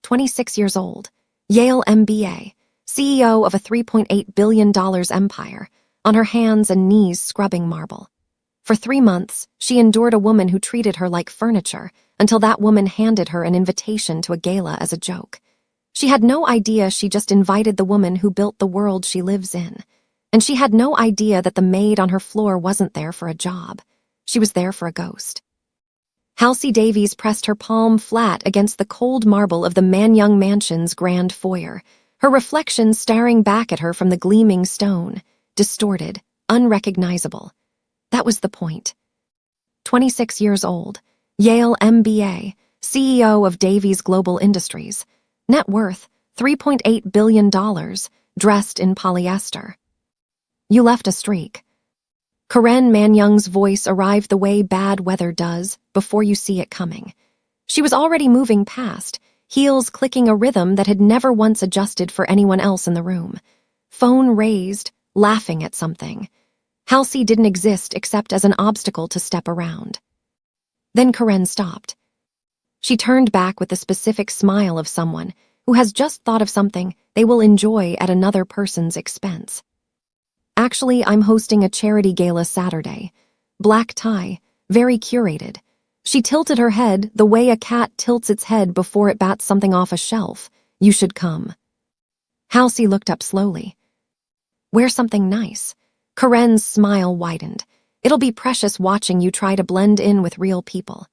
26 years old, Yale MBA, CEO of a $3.8 billion empire, on her hands and knees scrubbing marble. For 3 months, she endured a woman who treated her like furniture until that woman handed her an invitation to a gala as a joke. She had no idea she just invited the woman who built the world she lives in. And she had no idea that the maid on her floor wasn't there for a job. She was there for a ghost. Halsey Davies pressed her palm flat against the cold marble of the Manyang Mansion's grand foyer, her reflection staring back at her from the gleaming stone, distorted, unrecognizable. That was the point. 26 years old, Yale MBA, CEO of Davies Global Industries, net worth $3.8 billion, dressed in polyester. You left a streak. Karen Manyang's voice arrived the way bad weather does, before you see it coming. She was already moving past, heels clicking a rhythm that had never once adjusted for anyone else in the room. Phone raised, laughing at something. Halsey didn't exist except as an obstacle to step around. Then Karen stopped. She turned back with the specific smile of someone who has just thought of something they will enjoy at another person's expense. Actually, I'm hosting a charity gala Saturday. Black tie, very curated. She tilted her head the way a cat tilts its head before it bats something off a shelf. You should come. Halsey looked up slowly. Wear something nice. Karen's smile widened. It'll be precious watching you try to blend in with real people.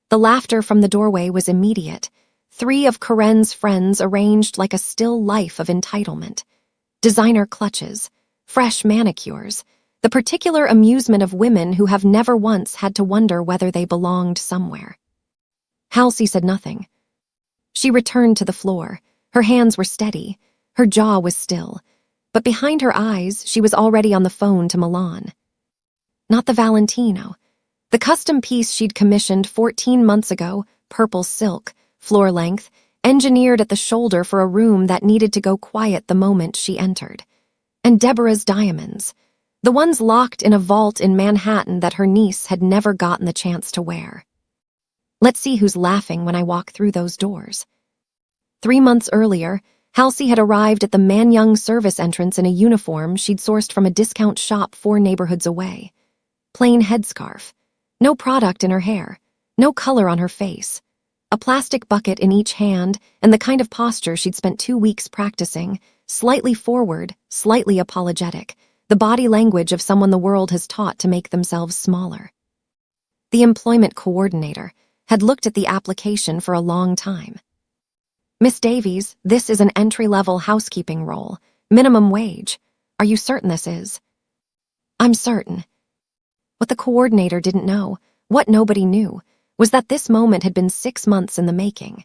The laughter from the doorway was immediate. 3 of Karen's friends arranged like a still life of entitlement. Designer clutches, fresh manicures, the particular amusement of women who have never once had to wonder whether they belonged somewhere. Halsey said nothing. She returned to the floor. Her hands were steady. Her jaw was still. But behind her eyes, she was already on the phone to Milan. Not the Valentino. The custom piece she'd commissioned 14 months ago, purple silk, floor length, engineered at the shoulder for a room that needed to go quiet the moment she entered. And Deborah's diamonds, the ones locked in a vault in Manhattan that her niece had never gotten the chance to wear. Let's see who's laughing when I walk through those doors. 3 months earlier, Halsey had arrived at the Manyang service entrance in a uniform she'd sourced from a discount shop 4 neighborhoods away. Plain headscarf, no product in her hair, no color on her face, a plastic bucket in each hand, and the kind of posture she'd spent 2 weeks practicing, slightly forward, slightly apologetic, the body language of someone the world has taught to make themselves smaller. The employment coordinator had looked at the application for a long time. Miss Davies, this is an entry-level housekeeping role, minimum wage. Are you certain this is? I'm certain. What the coordinator didn't know, what nobody knew, was that this moment had been 6 months in the making.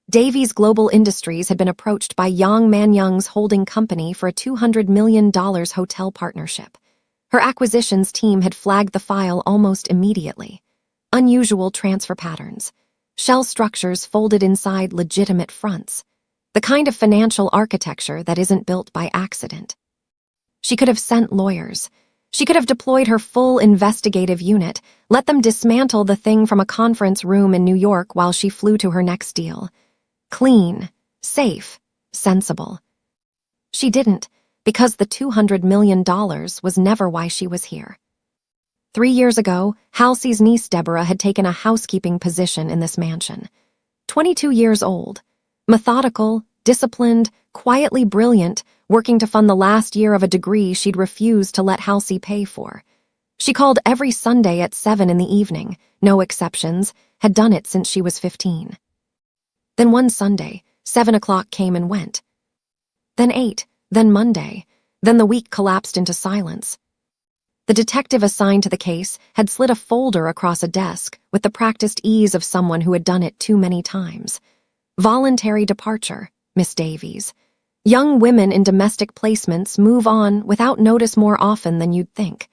Davies Global Industries had been approached by Yang Manyang's holding company for a $200 million hotel partnership. Her acquisitions team had flagged the file almost immediately. Unusual transfer patterns. Shell structures folded inside legitimate fronts. The kind of financial architecture that isn't built by accident. She could have sent lawyers. She could have deployed her full investigative unit, let them dismantle the thing from a conference room in New York while she flew to her next deal. Clean, safe, sensible. She didn't, because the $200 million was never why she was here. 3 years ago, Halsey's niece Deborah had taken a housekeeping position in this mansion. 22 years old, methodical, disciplined, quietly brilliant, working to fund the last year of a degree she'd refused to let Halsey pay for. She called every Sunday at 7 in the evening, no exceptions, had done it since she was 15. Then one Sunday, 7 o'clock came and went. Then 8, then Monday, then the week collapsed into silence. The detective assigned to the case had slid a folder across a desk with the practiced ease of someone who had done it too many times. Voluntary departure, Miss Davies. Young women in domestic placements move on without notice more often than you'd think.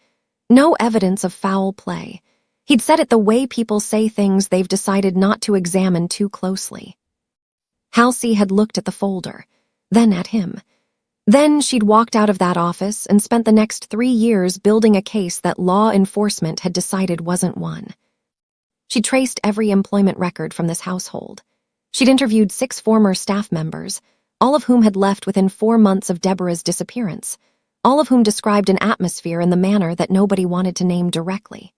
No evidence of foul play. He'd said it the way people say things they've decided not to examine too closely. Halsey had looked at the folder, then at him. Then she'd walked out of that office and spent the next 3 years building a case that law enforcement had decided wasn't one. She traced every employment record from this household. She'd interviewed 6 former staff members, all of whom had left within 4 months of Deborah's disappearance, all of whom described an atmosphere in the manner that nobody wanted to name directly.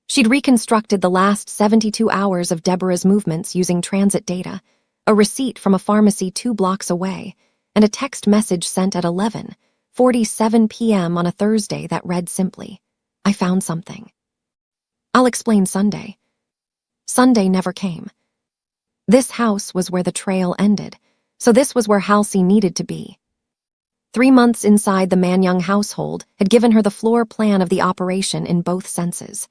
She'd reconstructed the last 72 hours of Deborah's movements using transit data, a receipt from a pharmacy 2 blocks away, and a text message sent at 11:47 p.m. on a Thursday that read simply, "I found something. I'll explain Sunday." Sunday never came. This house was where the trail ended, so this was where Halsey needed to be. 3 months inside the Man-Young household had given her the floor plan of the operation in both senses.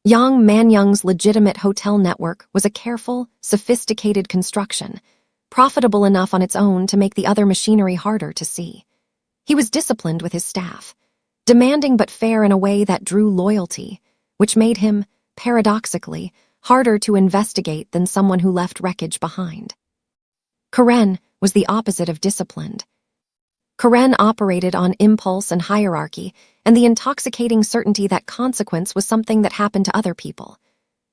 Young Man-Young's legitimate hotel network was a careful, sophisticated construction, profitable enough on its own to make the other machinery harder to see. He was disciplined with his staff, demanding but fair in a way that drew loyalty, which made him, paradoxically, harder to investigate than someone who left wreckage behind. Karen was the opposite of disciplined. Karen operated on impulse and hierarchy and the intoxicating certainty that consequence was something that happened to other people.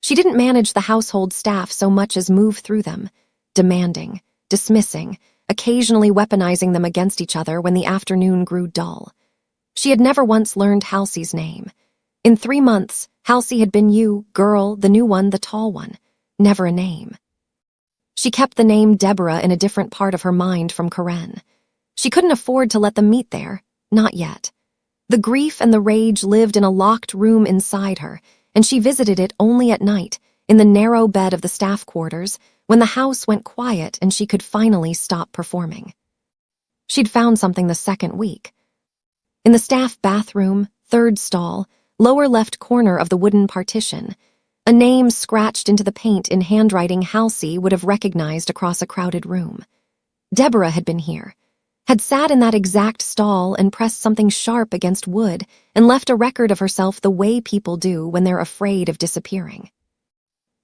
She didn't manage the household staff so much as move through them, demanding, dismissing, occasionally weaponizing them against each other when the afternoon grew dull. She had never once learned Halsey's name. In 3 months, Halsey had been you, girl, the new one, the tall one. Never a name. She kept the name Deborah in a different part of her mind from Karen. She couldn't afford to let them meet there, not yet. The grief and the rage lived in a locked room inside her, and she visited it only at night, in the narrow bed of the staff quarters, when the house went quiet and she could finally stop performing. She'd found something the second week. In the staff bathroom, 3rd stall, lower left corner of the wooden partition, a name scratched into the paint in handwriting Halsey would have recognized across a crowded room. Deborah had been here, had sat in that exact stall and pressed something sharp against wood and left a record of herself the way people do when they're afraid of disappearing.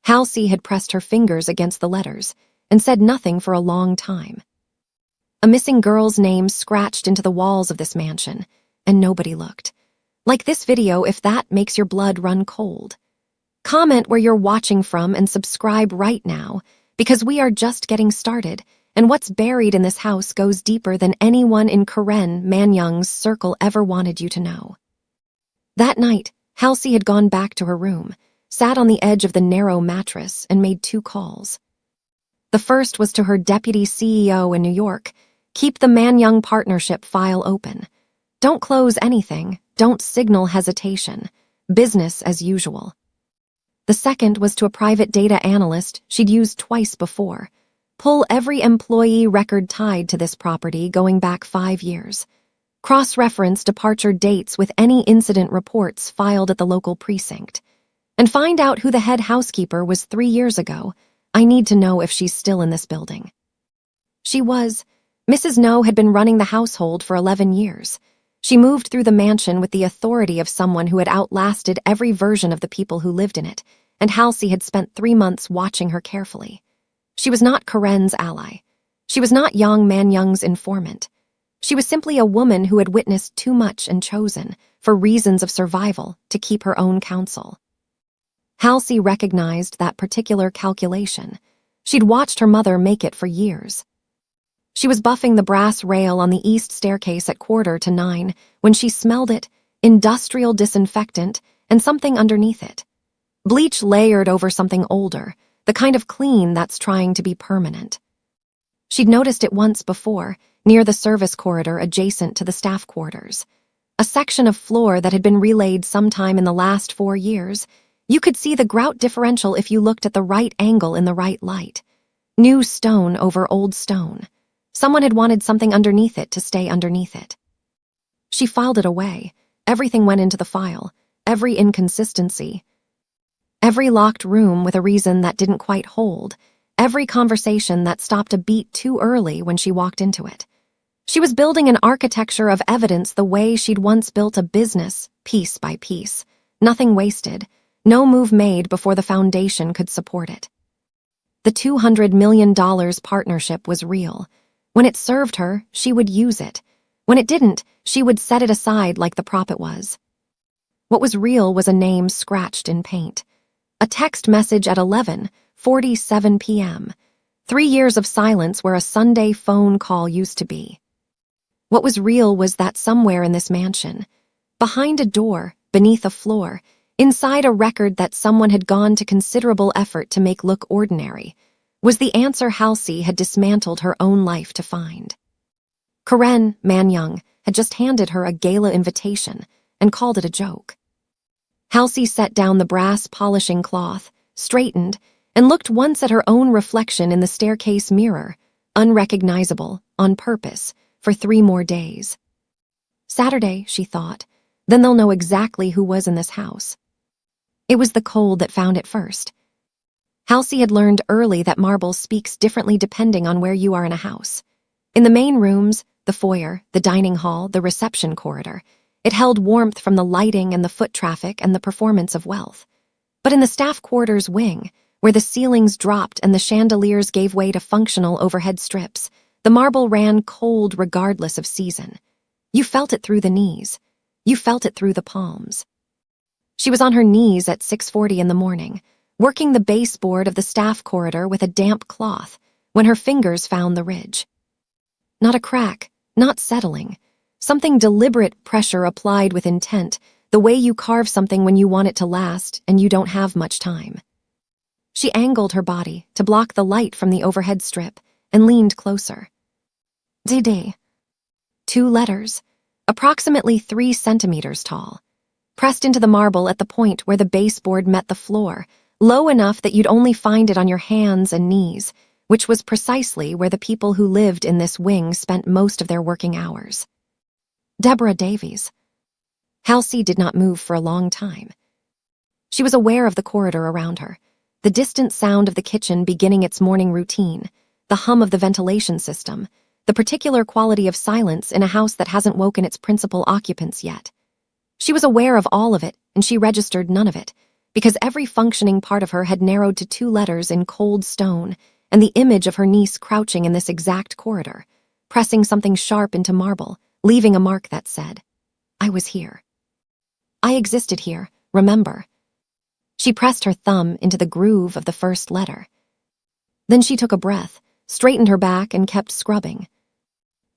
Halsey had pressed her fingers against the letters and said nothing for a long time. A missing girl's name scratched into the walls of this mansion, and nobody looked. Like this video if that makes your blood run cold. Comment where you're watching from and subscribe right now, because we are just getting started, and what's buried in this house goes deeper than anyone in Karen Man-Young's circle ever wanted you to know. That night, Halsey had gone back to her room, sat on the edge of the narrow mattress, and made 2 calls. The first was to her deputy CEO in New York. Keep the Man-Young partnership file open. Don't close anything. Don't signal hesitation. Business as usual. The second was to a private data analyst she'd used twice before. Pull every employee record tied to this property going back 5 years. Cross-reference departure dates with any incident reports filed at the local precinct. And find out who the head housekeeper was 3 years ago. I need to know if she's still in this building. She was. Mrs. No had been running the household for 11 years. She moved through the mansion with the authority of someone who had outlasted every version of the people who lived in it, and Halsey had spent 3 months watching her carefully. She was not Karen's ally. She was not young Man-Young's informant. She was simply a woman who had witnessed too much and chosen, for reasons of survival, to keep her own counsel. Halsey recognized that particular calculation. She'd watched her mother make it for years. She was buffing the brass rail on the east staircase at 8:45 when she smelled it, industrial disinfectant, and something underneath it. Bleach layered over something older, the kind of clean that's trying to be permanent. She'd noticed it once before, near the service corridor adjacent to the staff quarters. A section of floor that had been relaid sometime in the last 4 years. You could see the grout differential if you looked at the right angle in the right light. New stone over old stone. Someone had wanted something underneath it to stay underneath it. She filed it away. Everything went into the file. Every inconsistency. Every locked room with a reason that didn't quite hold. Every conversation that stopped a beat too early when she walked into it. She was building an architecture of evidence the way she'd once built a business, piece by piece. Nothing wasted. No move made before the foundation could support it. The $200 million partnership was real. When it served her, she would use it. When it didn't, she would set it aside like the prop it was. What was real was a name scratched in paint. A text message at 11:47 p.m. 3 years of silence where a Sunday phone call used to be. What was real was that somewhere in this mansion, behind a door, beneath a floor, inside a record that someone had gone to considerable effort to make look ordinary, was the answer Halsey had dismantled her own life to find. Karen, Man-Young, had just handed her a gala invitation and called it a joke. Halsey set down the brass polishing cloth, straightened, and looked once at her own reflection in the staircase mirror, unrecognizable, on purpose, for 3 more days. Saturday, she thought, then they'll know exactly who was in this house. It was the cold that found it first. Halsey had learned early that marble speaks differently depending on where you are in a house. In the main rooms, the foyer, the dining hall, the reception corridor, it held warmth from the lighting and the foot traffic and the performance of wealth. But in the staff quarters wing, where the ceilings dropped and the chandeliers gave way to functional overhead strips, the marble ran cold regardless of season. You felt it through the knees. You felt it through the palms. She was on her knees at 6:40 in the morning, working the baseboard of the staff corridor with a damp cloth, when her fingers found the ridge. Not a crack, not settling. Something deliberate pressure applied with intent, the way you carve something when you want it to last and you don't have much time. She angled her body to block the light from the overhead strip and leaned closer. Dede. 2 letters, approximately 3 centimeters tall, pressed into the marble at the point where the baseboard met the floor, low enough that you'd only find it on your hands and knees, which was precisely where the people who lived in this wing spent most of their working hours. Deborah Davies. Halsey did not move for a long time. She was aware of the corridor around her, the distant sound of the kitchen beginning its morning routine, the hum of the ventilation system, the particular quality of silence in a house that hasn't woken its principal occupants yet. She was aware of all of it, and she registered none of it, because every functioning part of her had narrowed to 2 letters in cold stone and the image of her niece crouching in this exact corridor, pressing something sharp into marble, leaving a mark that said, "I was here. I existed here, remember." She pressed her thumb into the groove of the first letter. Then she took a breath, straightened her back, and kept scrubbing.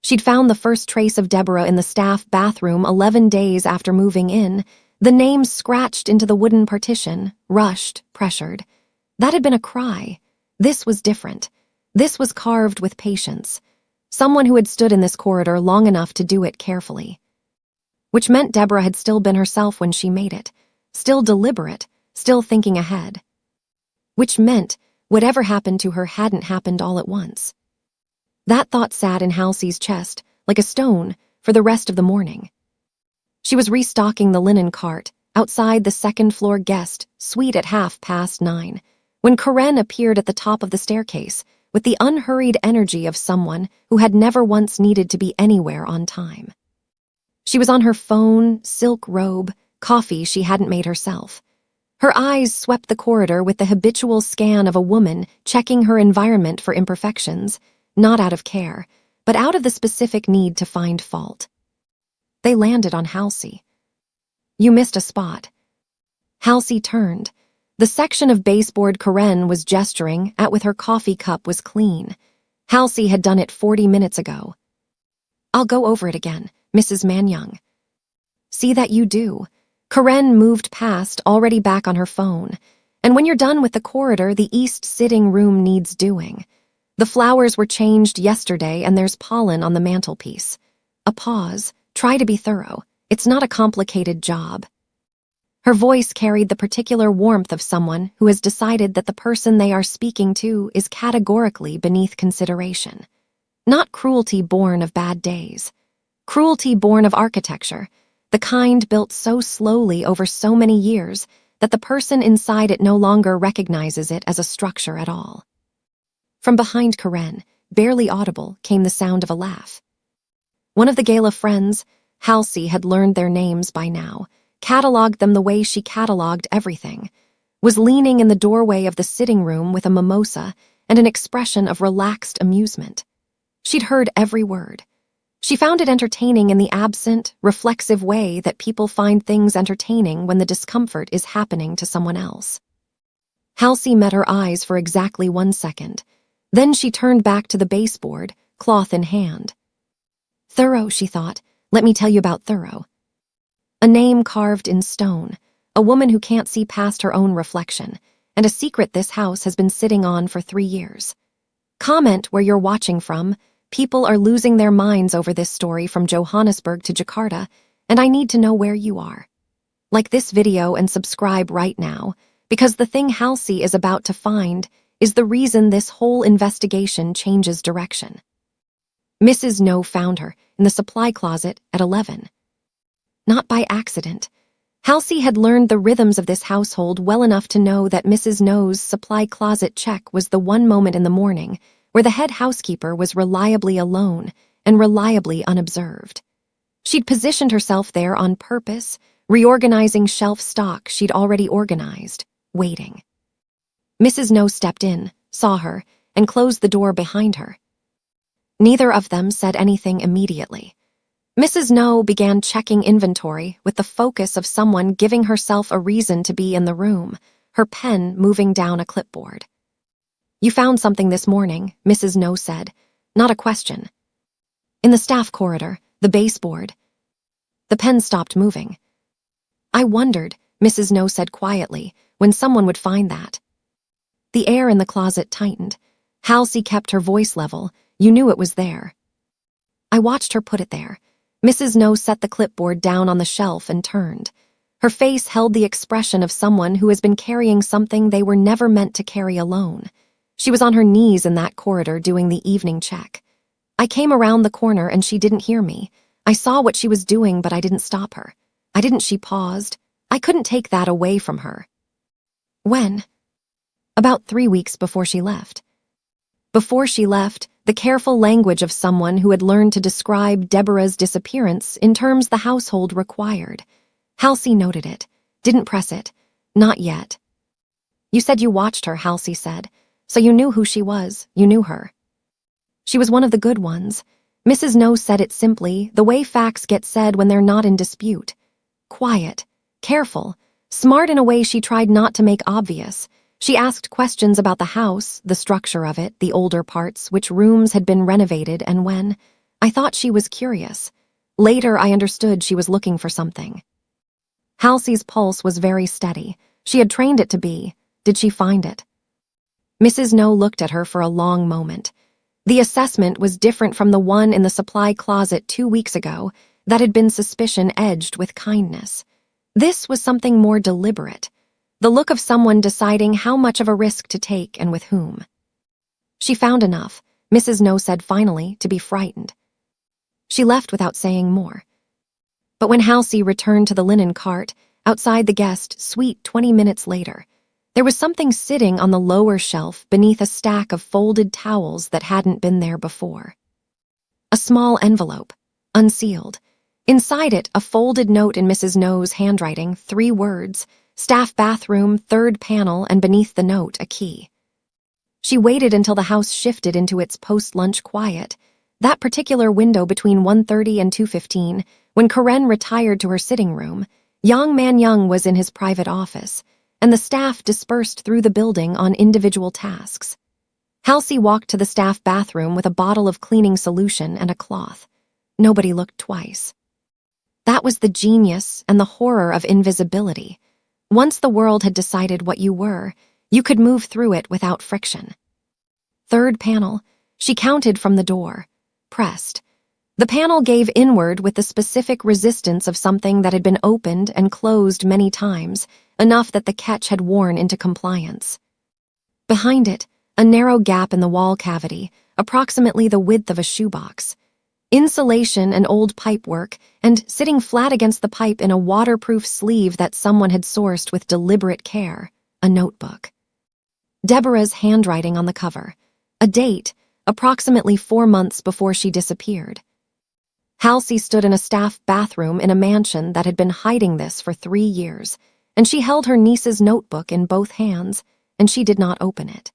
She'd found the first trace of Deborah in the staff bathroom 11 days after moving in, the name scratched into the wooden partition, rushed, pressured. That had been a cry. This was different. This was carved with patience. Someone who had stood in this corridor long enough to do it carefully. Which meant Deborah had still been herself when she made it, still deliberate, still thinking ahead. Which meant whatever happened to her hadn't happened all at once. That thought sat in Halsey's chest, like a stone, for the rest of the morning. She was restocking the linen cart, outside the second-floor guest suite at 9:30, when Karen appeared at the top of the staircase, with the unhurried energy of someone who had never once needed to be anywhere on time. She was on her phone, silk robe, coffee she hadn't made herself. Her eyes swept the corridor with the habitual scan of a woman checking her environment for imperfections, not out of care, but out of the specific need to find fault. They landed on Halsey. "You missed a spot." Halsey turned. The section of baseboard Karen was gesturing at with her coffee cup was clean. Halsey had done it 40 minutes ago. "I'll go over it again, Mrs. Man-Young." "See that you do." Karen moved past, already back on her phone. "And when you're done with the corridor, the east sitting room needs doing. The flowers were changed yesterday and there's pollen on the mantelpiece." A pause. "Try to be thorough. It's not a complicated job." Her voice carried the particular warmth of someone who has decided that the person they are speaking to is categorically beneath consideration. Not cruelty born of bad days. Cruelty born of architecture, the kind built so slowly over so many years that the person inside it no longer recognizes it as a structure at all. From behind Karen, barely audible, came the sound of a laugh. One of the gala friends, Halsey had learned their names by now, catalogued them the way she catalogued everything, was leaning in the doorway of the sitting room with a mimosa and an expression of relaxed amusement. She'd heard every word. She found it entertaining in the absent, reflexive way that people find things entertaining when the discomfort is happening to someone else. Halsey met her eyes for exactly 1 second, Then she turned back to the baseboard, cloth in hand. Thorough, she thought. Let me tell you about Thorough. A name carved in stone, a woman who can't see past her own reflection, and a secret this house has been sitting on for 3 years. Comment where you're watching from. People are losing their minds over this story from Johannesburg to Jakarta, and I need to know where you are. Like this video and subscribe right now, because the thing Halsey is about to find is the reason this whole investigation changes direction. Mrs. No found her in the supply closet at 11. Not by accident. Halsey had learned the rhythms of this household well enough to know that Mrs. No's supply closet check was the one moment in the morning where the head housekeeper was reliably alone and reliably unobserved. She'd positioned herself there on purpose, reorganizing shelf stock she'd already organized, waiting. Mrs. No stepped in, saw her, and closed the door behind her. Neither of them said anything immediately. Mrs. No began checking inventory with the focus of someone giving herself a reason to be in the room, her pen moving down a clipboard. You found something this morning, Mrs. No said, not a question. In the staff corridor, the baseboard. The pen stopped moving. I wondered, Mrs. No said quietly, when someone would find that. The air in the closet tightened. Halsey kept her voice level. You knew it was there. I watched her put it there. Mrs. No set the clipboard down on the shelf and turned. Her face held the expression of someone who has been carrying something they were never meant to carry alone. She was on her knees in that corridor doing the evening check. I came around the corner and she didn't hear me. I saw what she was doing, but I didn't stop her. She paused. I couldn't take that away from her. When? About 3 weeks before she left. Before she left, the careful language of someone who had learned to describe Deborah's disappearance in terms the household required. Halsey noted it, didn't press it. Not yet. You said you watched her, Halsey said. So you knew who she was, you knew her. She was one of the good ones. Mrs. No said it simply, the way facts get said when they're not in dispute. Quiet, careful, smart in a way she tried not to make obvious. She asked questions about the house, the structure of it, the older parts, which rooms had been renovated and when. I thought she was curious. Later, I understood she was looking for something. Halsey's pulse was very steady. She had trained it to be. Did she find it? Mrs. No looked at her for a long moment. The assessment was different from the one in the supply closet 2 weeks ago that had been suspicion edged with kindness. This was something more deliberate. The look of someone deciding how much of a risk to take and with whom. She found enough, Mrs. No said finally, to be frightened. She left without saying more. But when Halsey returned to the linen cart, outside the guest suite 20 minutes later, there was something sitting on the lower shelf beneath a stack of folded towels that hadn't been there before. A small envelope, unsealed. Inside it, a folded note in Mrs. No's handwriting, 3 words, staff bathroom, 3rd panel, and beneath the note, a key. She waited until the house shifted into its post-lunch quiet, that particular window between 1:30 and 2:15, when Karen retired to her sitting room. Yang Man-young was in his private office, and the staff dispersed through the building on individual tasks. Halsey walked to the staff bathroom with a bottle of cleaning solution and a cloth. Nobody looked twice. That was the genius and the horror of invisibility. Once the world had decided what you were, you could move through it without friction. 3rd panel, she counted from the door, pressed. The panel gave inward with the specific resistance of something that had been opened and closed many times, enough that the catch had worn into compliance. Behind it, a narrow gap in the wall cavity, approximately the width of a shoebox. Insulation and old pipework, and sitting flat against the pipe in a waterproof sleeve that someone had sourced with deliberate care, a notebook. Deborah's handwriting on the cover, a date, approximately 4 months before she disappeared. Halsey stood in a staff bathroom in a mansion that had been hiding this for 3 years, and she held her niece's notebook in both hands, and she did not open it.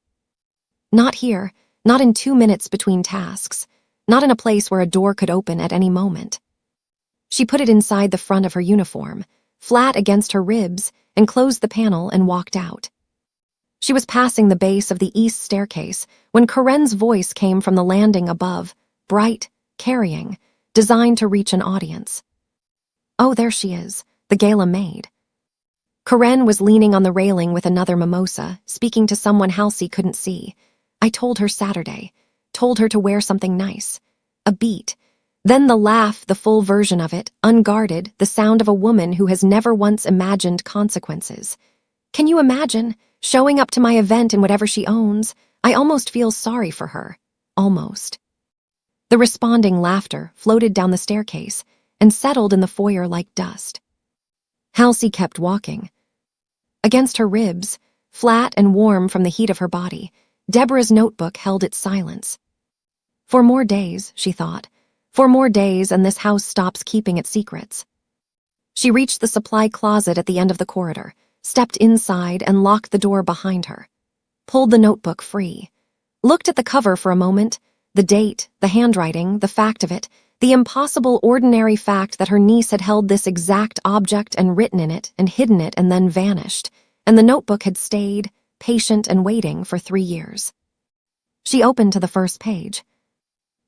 Not here, not in 2 minutes between tasks, not in a place where a door could open at any moment. She put it inside the front of her uniform, flat against her ribs, and closed the panel and walked out. She was passing the base of the east staircase when Corinne's voice came from the landing above, bright, carrying, designed to reach an audience. Oh, there she is, the gala maid. Corinne was leaning on the railing with another mimosa, speaking to someone Halsey couldn't see. I told her Saturday. Told her to wear something nice. A beat. Then the laugh, the full version of it, unguarded, the sound of a woman who has never once imagined consequences. Can you imagine? Showing up to my event in whatever she owns? I almost feel sorry for her. Almost. The responding laughter floated down the staircase and settled in the foyer like dust. Halsey kept walking. Against her ribs, flat and warm from the heat of her body, Deborah's notebook held its silence. 4 more days, she thought. 4 more days and this house stops keeping its secrets. She reached the supply closet at the end of the corridor, stepped inside and locked the door behind her. Pulled the notebook free. Looked at the cover for a moment, the date, the handwriting, the fact of it, the impossible ordinary fact that her niece had held this exact object and written in it and hidden it and then vanished, and the notebook had stayed, patient and waiting for 3 years. She opened to the first page.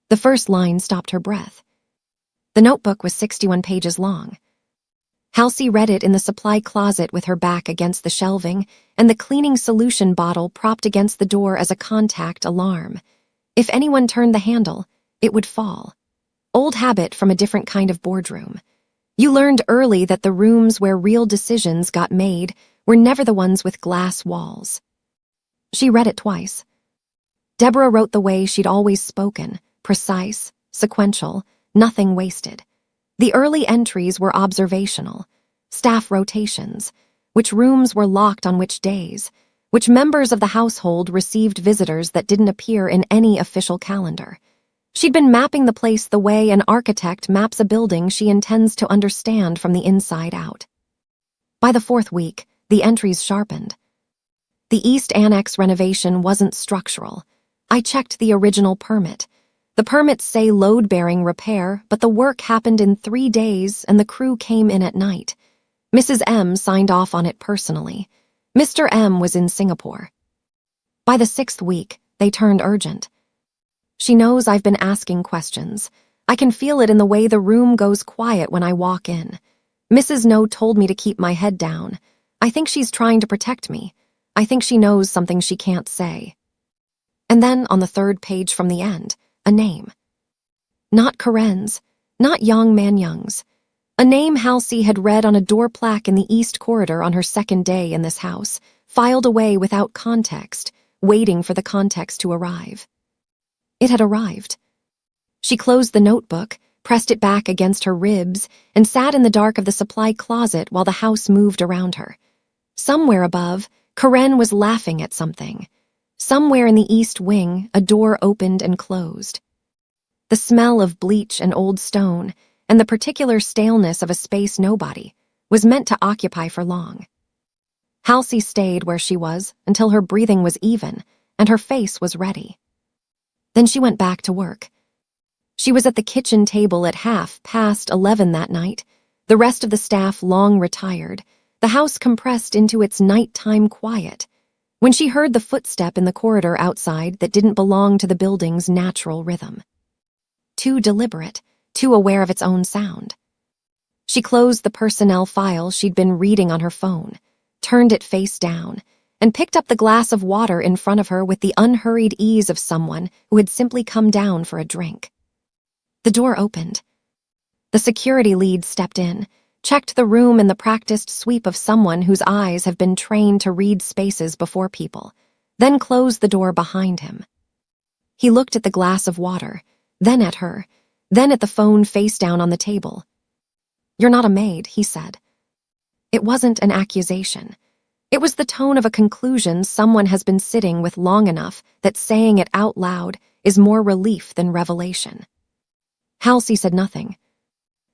The first line stopped her breath. The notebook was 61 pages long. Halsey read it in the supply closet with her back against the shelving and the cleaning solution bottle propped against the door as a contact alarm. If anyone turned the handle, it would fall. Old habit from a different kind of boardroom. You learned early that the rooms where real decisions got made were never the ones with glass walls. She read it twice. Deborah wrote the way she'd always spoken, precise, sequential, nothing wasted. The early entries were observational, staff rotations, which rooms were locked on which days, which members of the household received visitors that didn't appear in any official calendar. She'd been mapping the place the way an architect maps a building she intends to understand from the inside out. By the 4th week, the entries sharpened. The East Annex renovation wasn't structural. I checked the original permit. The permits say load-bearing repair, but the work happened in 3 days and the crew came in at night. Mrs. M signed off on it personally. Mr. M was in Singapore. By the 6th week, they turned urgent. She knows I've been asking questions. I can feel it in the way the room goes quiet when I walk in. Mrs. No told me to keep my head down. I think she's trying to protect me. I think she knows something she can't say. And then, on the 3rd page from the end, a name. Not Corinne's, not Young Man Young's. A name Halsey had read on a door plaque in the East Corridor on her 2nd day in this house, filed away without context, waiting for the context to arrive. It had arrived. She closed the notebook, pressed it back against her ribs, and sat in the dark of the supply closet while the house moved around her. Somewhere above, Corinne was laughing at something. Somewhere in the east wing, a door opened and closed. The smell of bleach and old stone, and the particular staleness of a space nobody, was meant to occupy for long. Halsey stayed where she was until her breathing was even and her face was ready. Then she went back to work. She was at the kitchen table at 11:30 that night, the rest of the staff long retired, the house compressed into its nighttime quiet, when she heard the footstep in the corridor outside that didn't belong to the building's natural rhythm. Too deliberate, too aware of its own sound. She closed the personnel file she'd been reading on her phone, turned it face down, and picked up the glass of water in front of her with the unhurried ease of someone who had simply come down for a drink. The door opened. The security lead stepped in, checked the room in the practiced sweep of someone whose eyes have been trained to read spaces before people, then closed the door behind him. He looked at the glass of water, then at her, then at the phone face down on the table. "You're not a maid," he said. It wasn't an accusation. It was the tone of a conclusion someone has been sitting with long enough that saying it out loud is more relief than revelation. Halsey said nothing.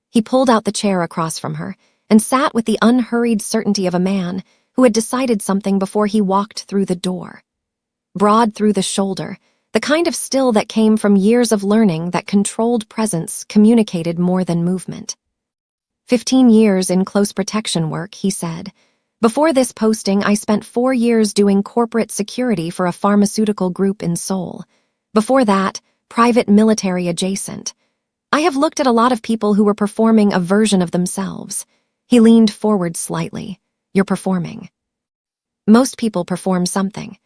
He pulled out the chair across from her and sat with the unhurried certainty of a man who had decided something before he walked through the door. Broad through the shoulder, the kind of still that came from years of learning that controlled presence communicated more than movement. 15 years in close protection work, he said. Before this posting, I spent 4 years doing corporate security for a pharmaceutical group in Seoul. Before that, private military adjacent. I have looked at a lot of people who were performing a version of themselves. He leaned forward slightly. You're performing. Most people perform something.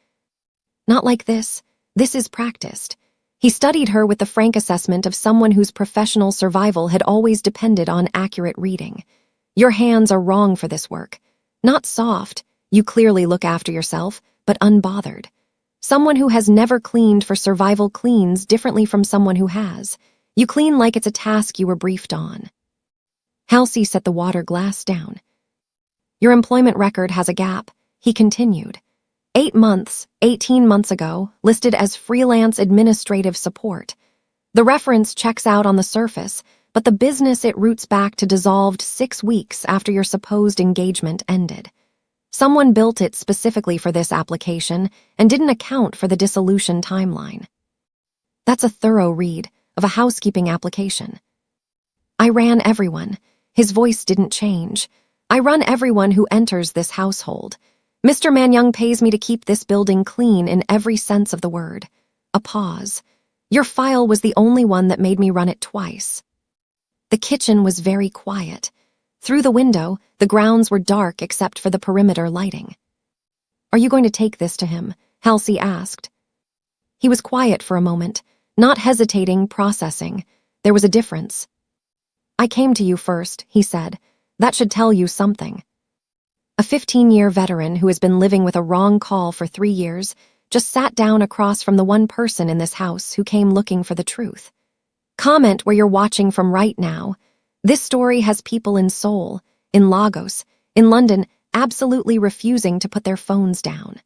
Not like this. This is practiced. He studied her with the frank assessment of someone whose professional survival had always depended on accurate reading. Your hands are wrong for this work. Not soft, you clearly look after yourself, but unbothered. Someone who has never cleaned for survival cleans differently from someone who has. You clean like it's a task you were briefed on. Halsey set the water glass down. Your employment record has a gap, he continued. 8 months, 18 months ago, listed as freelance administrative support. The reference checks out on the surface, but the business it roots back to dissolved 6 weeks after your supposed engagement ended. Someone built it specifically for this application and didn't account for the dissolution timeline. That's a thorough read of a housekeeping application. I ran everyone. His voice didn't change. I run everyone who enters this household. Mr. Manyang pays me to keep this building clean in every sense of the word. A pause. Your file was the only one that made me run it twice. The kitchen was very quiet. Through the window, the grounds were dark except for the perimeter lighting. Are you going to take this to him? Halsey asked. He was quiet for a moment, not hesitating, processing. There was a difference. I came to you first, he said. That should tell you something. A 15-year veteran who has been living with a wrong call for 3 years just sat down across from the one person in this house who came looking for the truth. Comment where you're watching from right now. This story has people in Seoul, in Lagos, in London, absolutely refusing to put their phones down.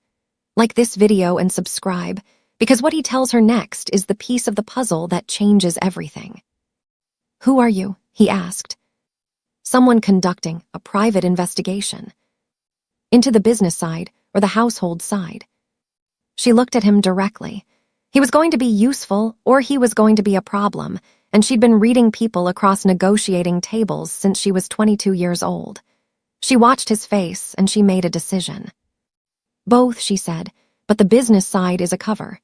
Like this video and subscribe, because what he tells her next is the piece of the puzzle that changes everything. Who are you? He asked. Someone conducting a private investigation. Into the business side or the household side. She looked at him directly. He was going to be useful or he was going to be a problem, and she'd been reading people across negotiating tables since she was 22 years old. She watched his face and she made a decision. Both, she said, but the business side is a cover.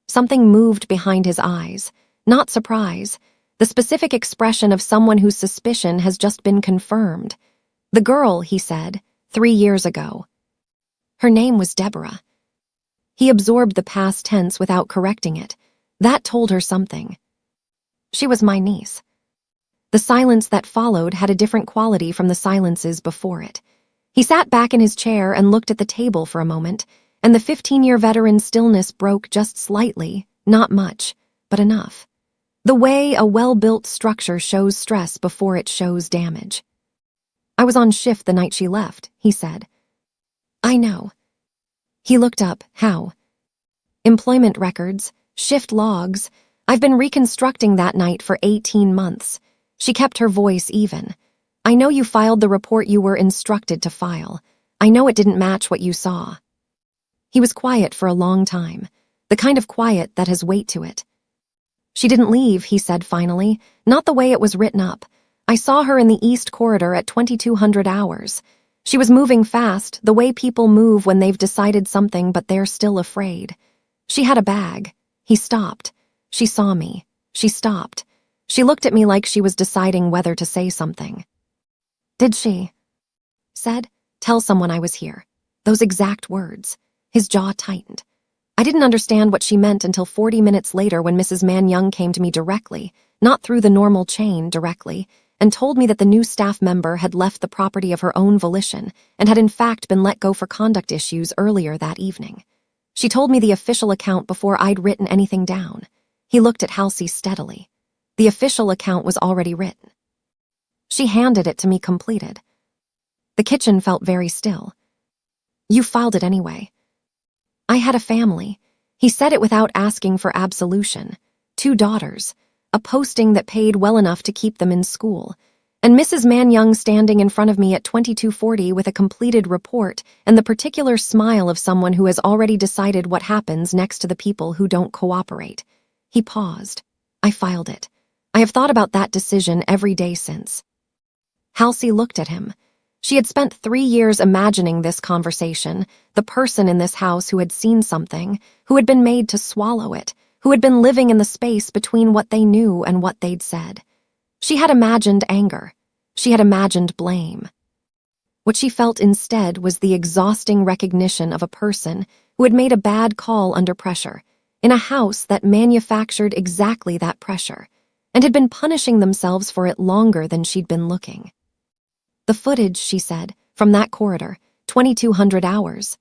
Something moved behind his eyes, not surprise, the specific expression of someone whose suspicion has just been confirmed. The girl, he said, 3 years ago. Her name was Deborah. He absorbed the past tense without correcting it. That told her something. She was my niece. The silence that followed had a different quality from the silences before it. He sat back in his chair and looked at the table for a moment, and the 15-year veteran's stillness broke just slightly, not much, but enough. The way a well-built structure shows stress before it shows damage. I was on shift the night she left, he said. I know. He looked up. How? Employment records, shift logs. I've been reconstructing that night for 18 months. She kept her voice even. I know you filed the report you were instructed to file. I know it didn't match what you saw. He was quiet for a long time, the kind of quiet that has weight to it. She didn't leave, he said finally, not the way it was written up. I saw her in the East Corridor at 2200 hours. She was moving fast, the way people move when they've decided something but they're still afraid. She had a bag. He stopped. She saw me. She stopped. She looked at me like she was deciding whether to say something. Did she? Said, tell someone I was here. Those exact words. His jaw tightened. I didn't understand what she meant until 40 minutes later when Mrs. Manyang came to me directly, not through the normal chain directly, and told me that the new staff member had left the property of her own volition and had in fact been let go for conduct issues earlier that evening. She told me the official account before I'd written anything down. He looked at Halsey steadily. The official account was already written. She handed it to me completed. The kitchen felt very still. You filed it anyway. I had a family. He said it without asking for absolution. 2 daughters. A posting that paid well enough to keep them in school, and Mrs. Manyang standing in front of me at 2240 with a completed report and the particular smile of someone who has already decided what happens next to the people who don't cooperate. He paused. I filed it. I have thought about that decision every day since. Halsey looked at him. She had spent 3 years imagining this conversation, the person in this house who had seen something, who had been made to swallow it, who had been living in the space between what they knew and what they'd said. She had imagined anger. She had imagined blame. What she felt instead was the exhausting recognition of a person who had made a bad call under pressure, in a house that manufactured exactly that pressure, and had been punishing themselves for it longer than she'd been looking. The footage, she said, from that corridor, 2,200 hours.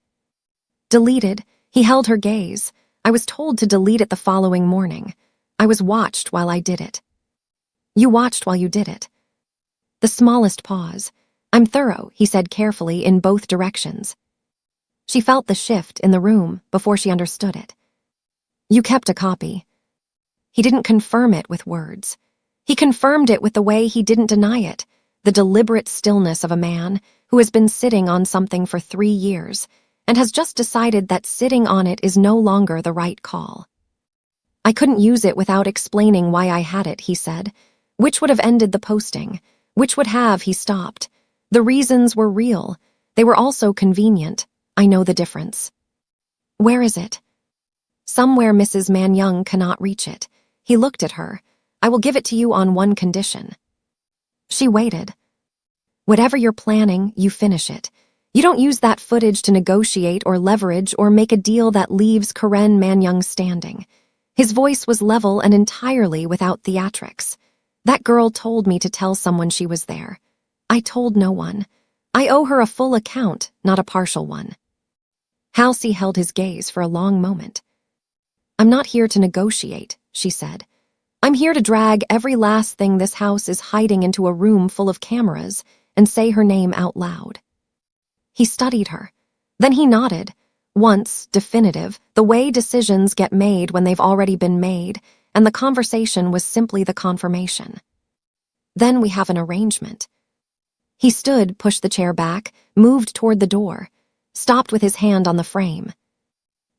Deleted. He held her gaze. I was told to delete it the following morning. I was watched while I did it. You watched while you did it. The smallest pause. I'm thorough, he said carefully in both directions. She felt the shift in the room before she understood it. You kept a copy. He didn't confirm it with words. He confirmed it with the way he didn't deny it, the deliberate stillness of a man who has been sitting on something for 3 years and has just decided that sitting on it is no longer the right call. I couldn't use it without explaining why I had it, he said, which would have ended the posting, which would have, he stopped. The reasons were real. They were also convenient. I know the difference. Where is it? Somewhere Mrs. Manyoung cannot reach it. He looked at her. I will give it to you on one condition. She waited. Whatever you're planning, you finish it. You don't use that footage to negotiate or leverage or make a deal that leaves Karen Manyoung standing. His voice was level and entirely without theatrics. That girl told me to tell someone she was there. I told no one. I owe her a full account, not a partial one. Halsey held his gaze for a long moment. I'm not here to negotiate, she said. I'm here to drag every last thing this house is hiding into a room full of cameras and say her name out loud. He studied her. Then he nodded. Once, definitive, the way decisions get made when they've already been made, and the conversation was simply the confirmation. Then we have an arrangement. He stood, pushed the chair back, moved toward the door, stopped with his hand on the frame.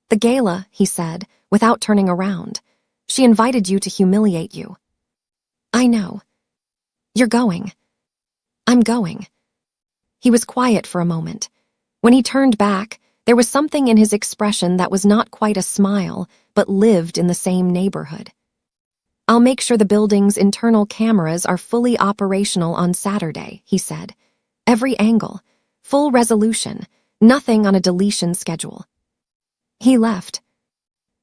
The gala, he said, without turning around. She invited you to humiliate you. I know. You're going. I'm going. He was quiet for a moment. When he turned back, there was something in his expression that was not quite a smile, but lived in the same neighborhood. I'll make sure the building's internal cameras are fully operational on Saturday, he said. Every angle, full resolution, nothing on a deletion schedule. He left.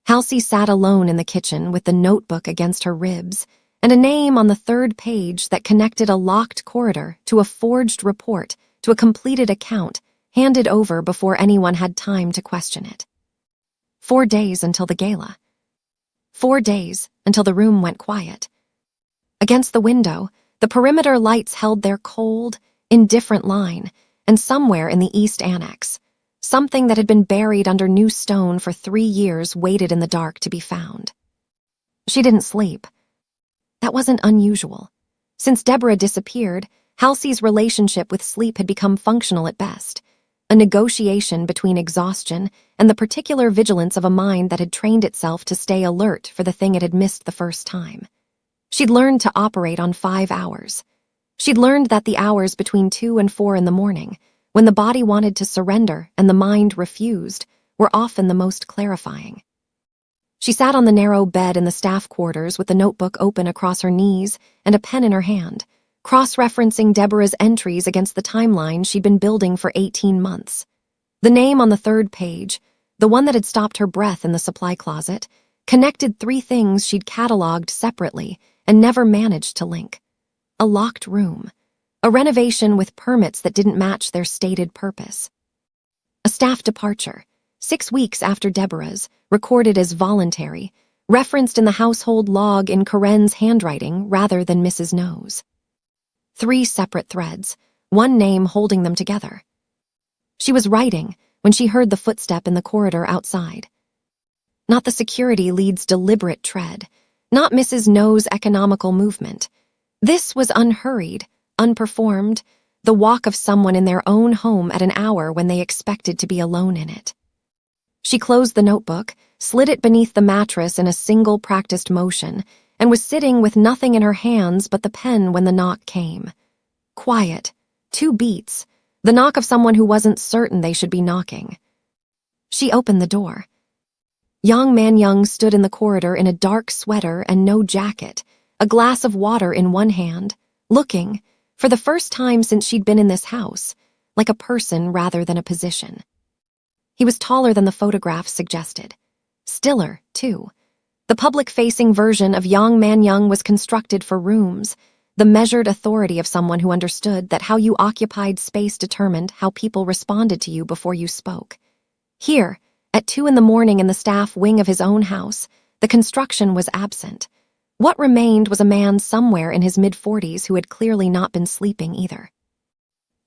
Halsey sat alone in the kitchen with the notebook against her ribs and a name on the 3rd page that connected a locked corridor to a forged report to a completed account handed over before anyone had time to question it. 4 days until the gala. 4 days until the room went quiet. Against the window, the perimeter lights held their cold, indifferent line, and somewhere in the East Annex, something that had been buried under new stone for 3 years waited in the dark to be found. She didn't sleep. That wasn't unusual. Since Deborah disappeared, Halsey's relationship with sleep had become functional at best, a negotiation between exhaustion and the particular vigilance of a mind that had trained itself to stay alert for the thing it had missed the first time. She'd learned to operate on 5 hours. She'd learned that the hours between 2 and 4 in the morning, when the body wanted to surrender and the mind refused, were often the most clarifying. She sat on the narrow bed in the staff quarters with the notebook open across her knees and a pen in her hand, cross-referencing Deborah's entries against the timeline she'd been building for 18 months. The name on the 3rd page, the one that had stopped her breath in the supply closet, connected 3 things she'd cataloged separately and never managed to link. A locked room. A renovation with permits that didn't match their stated purpose. A staff departure, 6 weeks after Deborah's, recorded as voluntary, referenced in the household log in Karen's handwriting rather than Mrs. No's. 3 separate threads, one name holding them together. She was writing when she heard the footstep in the corridor outside. Not the security lead's deliberate tread, not Mrs. No's economical movement. This was unhurried, unperformed, the walk of someone in their own home at an hour when they expected to be alone in it. She closed the notebook, slid it beneath the mattress in a single practiced motion, and was sitting with nothing in her hands but the pen when the knock came. Quiet, 2 beats, The knock of someone who wasn't certain they should be knocking. She opened the door. Yang Man stood in the corridor in a dark sweater and no jacket, a glass of water in one hand, looking, for the first time since she'd been in this house, like a person rather than a position. He was taller than the photograph suggested. Stiller, too. The public-facing version of Yang Man was constructed for rooms, the measured authority of someone who understood that how you occupied space determined how people responded to you before you spoke. Here, at 2 a.m. in the staff wing of his own house, the construction was absent. What remained was a man somewhere in his mid-40s who had clearly not been sleeping either.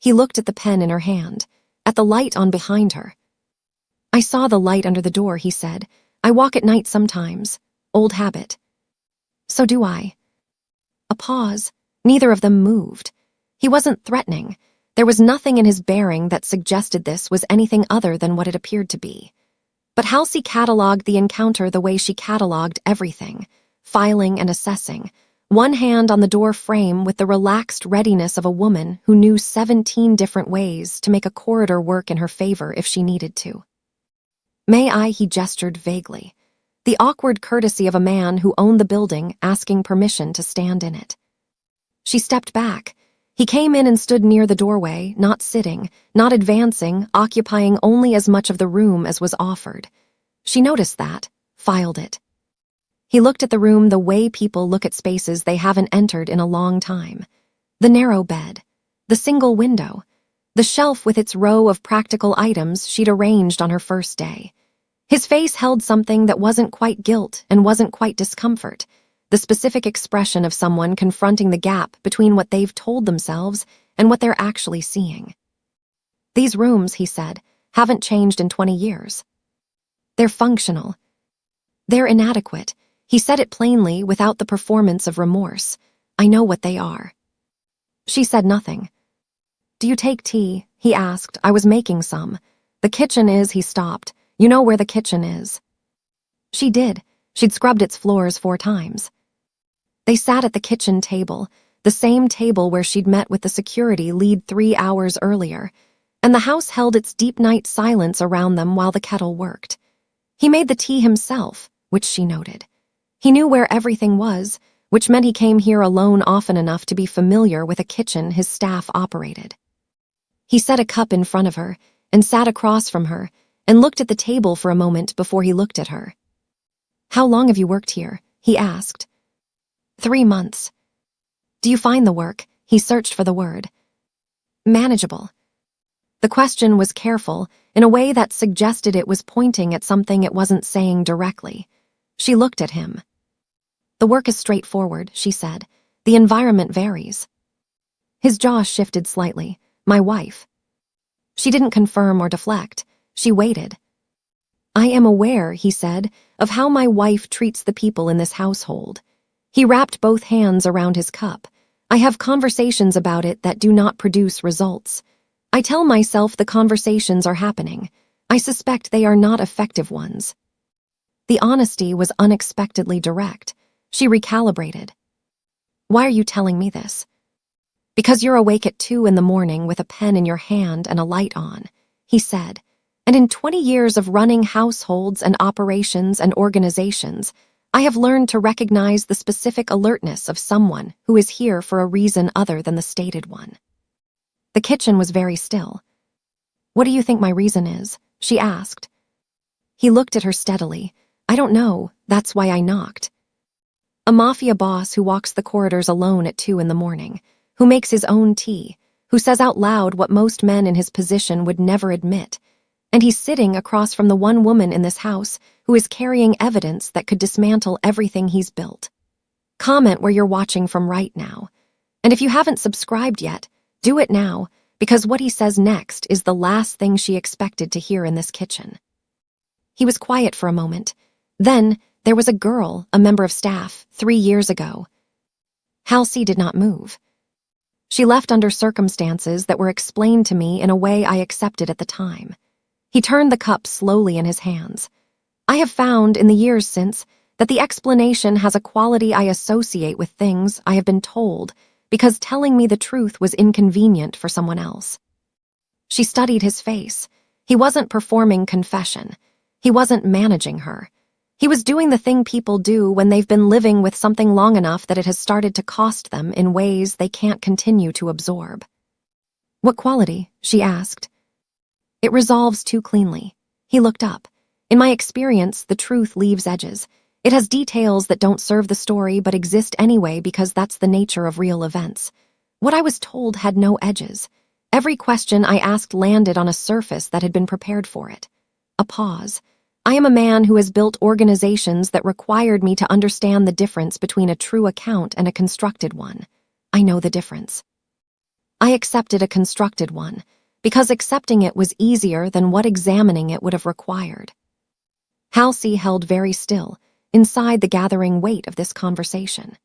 He looked at the pen in her hand, at the light on behind her. "I saw the light under the door," he said. "I walk at night sometimes. Old habit." "So do I." A pause. Neither of them moved. He wasn't threatening. There was nothing in his bearing that suggested this was anything other than what it appeared to be. But Halsey catalogued the encounter the way she catalogued everything, filing and assessing, one hand on the door frame with the relaxed readiness of a woman who knew 17 different ways to make a corridor work in her favor if she needed to. "May I?" he gestured vaguely. The awkward courtesy of a man who owned the building asking permission to stand in it. She stepped back. He came in and stood near the doorway, not sitting, not advancing, occupying only as much of the room as was offered. She noticed that, filed it. He looked at the room the way people look at spaces they haven't entered in a long time. The narrow bed, the single window, the shelf with its row of practical items she'd arranged on her first day. His face held something that wasn't quite guilt and wasn't quite discomfort, the specific expression of someone confronting the gap between what they've told themselves and what they're actually seeing. "These rooms," he said, "haven't changed in 20 years. They're functional. They're inadequate." He said it plainly, without the performance of remorse. "I know what they are." She said nothing. "Do you take tea?" he asked. "I was making some. The kitchen is," he stopped. "You know where the kitchen is." She did. She'd scrubbed its floors 4 times. They sat at the kitchen table, the same table where she'd met with the security lead 3 hours earlier, and the house held its deep night silence around them while the kettle worked. He made the tea himself, which she noted. He knew where everything was, which meant he came here alone often enough to be familiar with a kitchen his staff operated. He set a cup in front of her and sat across from her and looked at the table for a moment before he looked at her. "How long have you worked here?" he asked. 3 months. "Do you find the work?" He searched for the word. "Manageable." The question was careful, in a way that suggested it was pointing at something it wasn't saying directly. She looked at him. "The work is straightforward," she said. "The environment varies." His jaw shifted slightly. "My wife." She didn't confirm or deflect. She waited. "I am aware," he said, "of how my wife treats the people in this household." He wrapped both hands around his cup. "I have conversations about it that do not produce results. I tell myself the conversations are happening. I suspect they are not effective ones." The honesty was unexpectedly direct. She recalibrated. "Why are you telling me this?" "Because you're awake at 2 a.m. with a pen in your hand and a light on," he said. "And in 20 years of running households and operations and organizations, I have learned to recognize the specific alertness of someone who is here for a reason other than the stated one." The kitchen was very still. "What do you think my reason is?" she asked. He looked at her steadily. "I don't know. That's why I knocked." A mafia boss who walks the corridors alone at 2 a.m, who makes his own tea, who says out loud what most men in his position would never admit. And he's sitting across from the one woman in this house who is carrying evidence that could dismantle everything he's built. Comment where you're watching from right now. And if you haven't subscribed yet, do it now, because what he says next is the last thing she expected to hear in this kitchen. He was quiet for a moment. Then, there was a girl, a member of staff, 3 years ago. Halsey did not move. She left under circumstances that were explained to me in a way I accepted at the time. He turned the cup slowly in his hands. I have found, in the years since, that the explanation has a quality I associate with things I have been told because telling me the truth was inconvenient for someone else. She studied his face. He wasn't performing confession. He wasn't managing her. He was doing the thing people do when they've been living with something long enough that it has started to cost them in ways they can't continue to absorb. "What quality?" she asked. "It resolves too cleanly." He looked up. "In my experience, the truth leaves edges. It has details that don't serve the story but exist anyway because that's the nature of real events. What I was told had no edges. Every question I asked landed on a surface that had been prepared for it." A pause. "I am a man who has built organizations that required me to understand the difference between a true account and a constructed one. I know the difference. I accepted a constructed one, because accepting it was easier than what examining it would have required." Halsey held very still, inside the gathering weight of this conversation.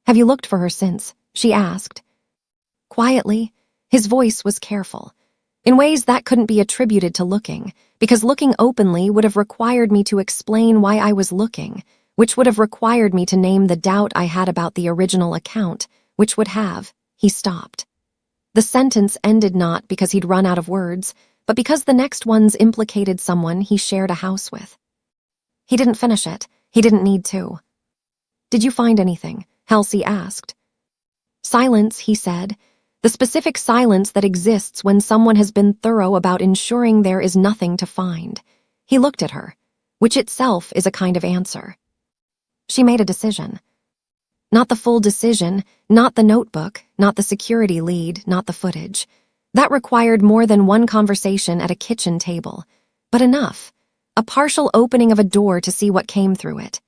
"Have you looked for her since?" she asked. Quietly, his voice was careful. In ways that couldn't be attributed to looking, because looking openly would have required me to explain why I was looking, which would have required me to name the doubt I had about the original account, which would have. He stopped. The sentence ended not because he'd run out of words, but because the next ones implicated someone he shared a house with. He didn't finish it. He didn't need to. "Did you find anything?" Halsey asked. "Silence," he said. "The specific silence that exists when someone has been thorough about ensuring there is nothing to find." He looked at her, which itself is a kind of answer. She made a decision. Not the full decision, not the notebook, not the security lead, not the footage. That required more than one conversation at a kitchen table. But enough. A partial opening of a door to see what came through it.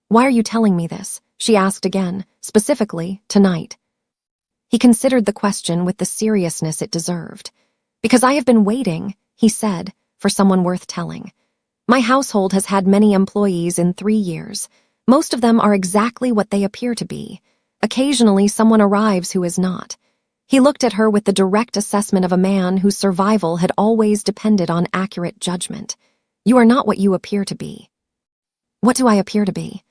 "Why are you telling me this?" she asked again, specifically, tonight. He considered the question with the seriousness it deserved. "Because I have been waiting," he said, "for someone worth telling. My household has had many employees in 3 years. Most of them are exactly what they appear to be. Occasionally, someone arrives who is not." He looked at her with the direct assessment of a man whose survival had always depended on accurate judgment. "You are not what you appear to be." "What do I appear to be?"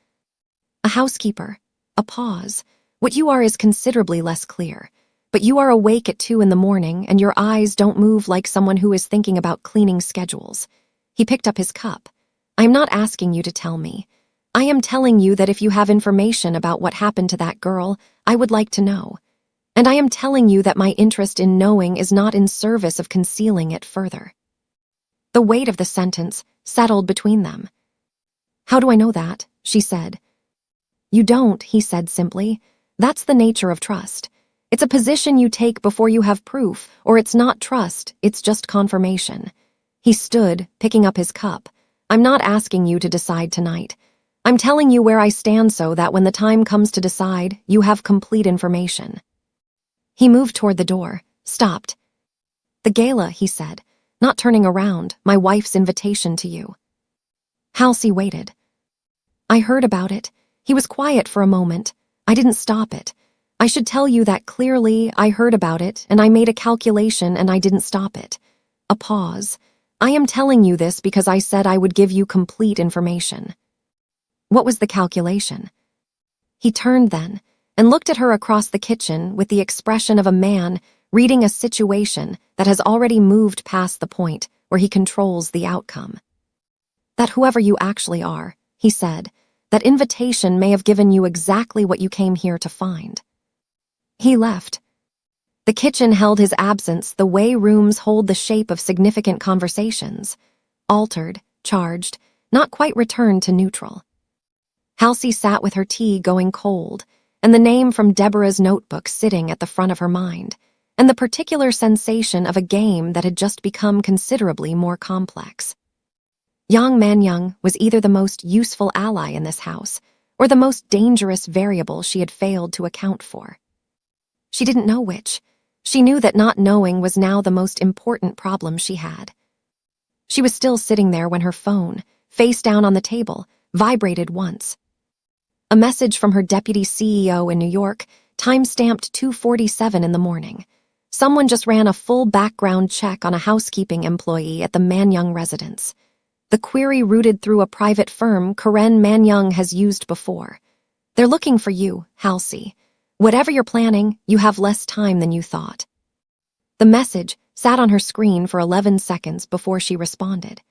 "A housekeeper." A pause. "What you are is considerably less clear. But you are awake at 2 in the morning, and your eyes don't move like someone who is thinking about cleaning schedules." He picked up his cup. "I am not asking you to tell me. I am telling you that if you have information about what happened to that girl, I would like to know. And I am telling you that my interest in knowing is not in service of concealing it further." The weight of the sentence settled between them. "How do I know that?" she said. "You don't," he said simply. "That's the nature of trust. It's a position you take before you have proof, or it's not trust, it's just confirmation." He stood, picking up his cup. "I'm not asking you to decide tonight. I'm telling you where I stand so that when the time comes to decide, you have complete information." He moved toward the door, stopped. "The gala," he said, not turning around, "my wife's invitation to you." Halsey waited. "I heard about it." He was quiet for a moment. "I didn't stop it. I should tell you that clearly. I heard about it, and I made a calculation, and I didn't stop it." A pause. "I am telling you this because I said I would give you complete information." "What was the calculation?" He turned then, and looked at her across the kitchen with the expression of a man reading a situation that has already moved past the point where he controls the outcome. "That whoever you actually are," he said, "that invitation may have given you exactly what you came here to find." He left. The kitchen held his absence the way rooms hold the shape of significant conversations. Altered, charged, not quite returned to neutral. Halsey sat with her tea going cold, and the name from Deborah's notebook sitting at the front of her mind, and the particular sensation of a game that had just become considerably more complex. Yang Man-young was either the most useful ally in this house, or the most dangerous variable she had failed to account for. She didn't know which. She knew that not knowing was now the most important problem she had. She was still sitting there when her phone, face down on the table, vibrated once. A message from her deputy CEO in New York, time-stamped 2:47 in the morning. Someone just ran a full background check on a housekeeping employee at the Man-young residence. The query routed through a private firm Karen Man-young has used before. "They're looking for you, Halsey. Whatever you're planning, you have less time than you thought." The message, sat on her screen for 11 seconds before she responded.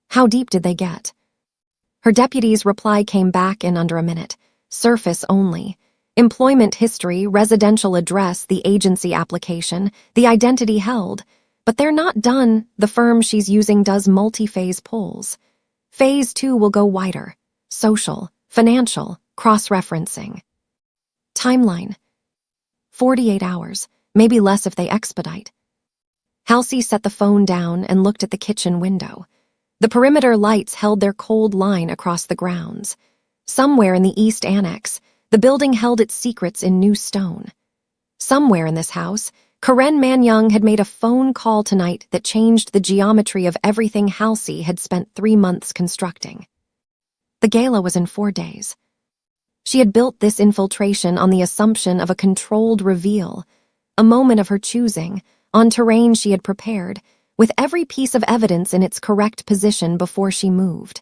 How deep did they get? Her deputy's reply came back in under a minute. Surface only. Employment history, residential address, the agency application, the identity held. But they're not done. The firm she's using does multi-phase polls. Phase 2 will go wider. Social, financial, cross-referencing. Timeline. 48 hours, maybe less if they expedite. Halsey set the phone down and looked at the kitchen window. The perimeter lights held their cold line across the grounds. Somewhere in the East Annex, the building held its secrets in new stone. Somewhere in this house, Karen Manyoung had made a phone call tonight that changed the geometry of everything Halsey had spent 3 months constructing. The gala was in 4 days. She had built this infiltration on the assumption of a controlled reveal, a moment of her choosing, on terrain she had prepared, with every piece of evidence in its correct position before she moved.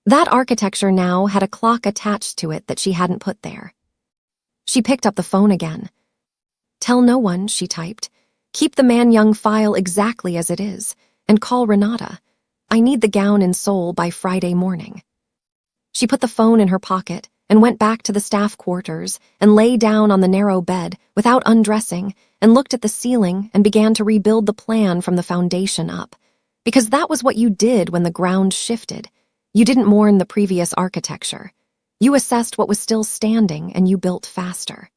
That architecture now had a clock attached to it that she hadn't put there. She picked up the phone again. Tell no one, she typed. Keep the Manyoung file exactly as it is, and call Renata. I need the gown in Seoul by Friday morning. She put the phone in her pocket and went back to the staff quarters and lay down on the narrow bed without undressing and looked at the ceiling and began to rebuild the plan from the foundation up. Because that was what you did when the ground shifted. You didn't mourn the previous architecture. You assessed what was still standing and you built faster.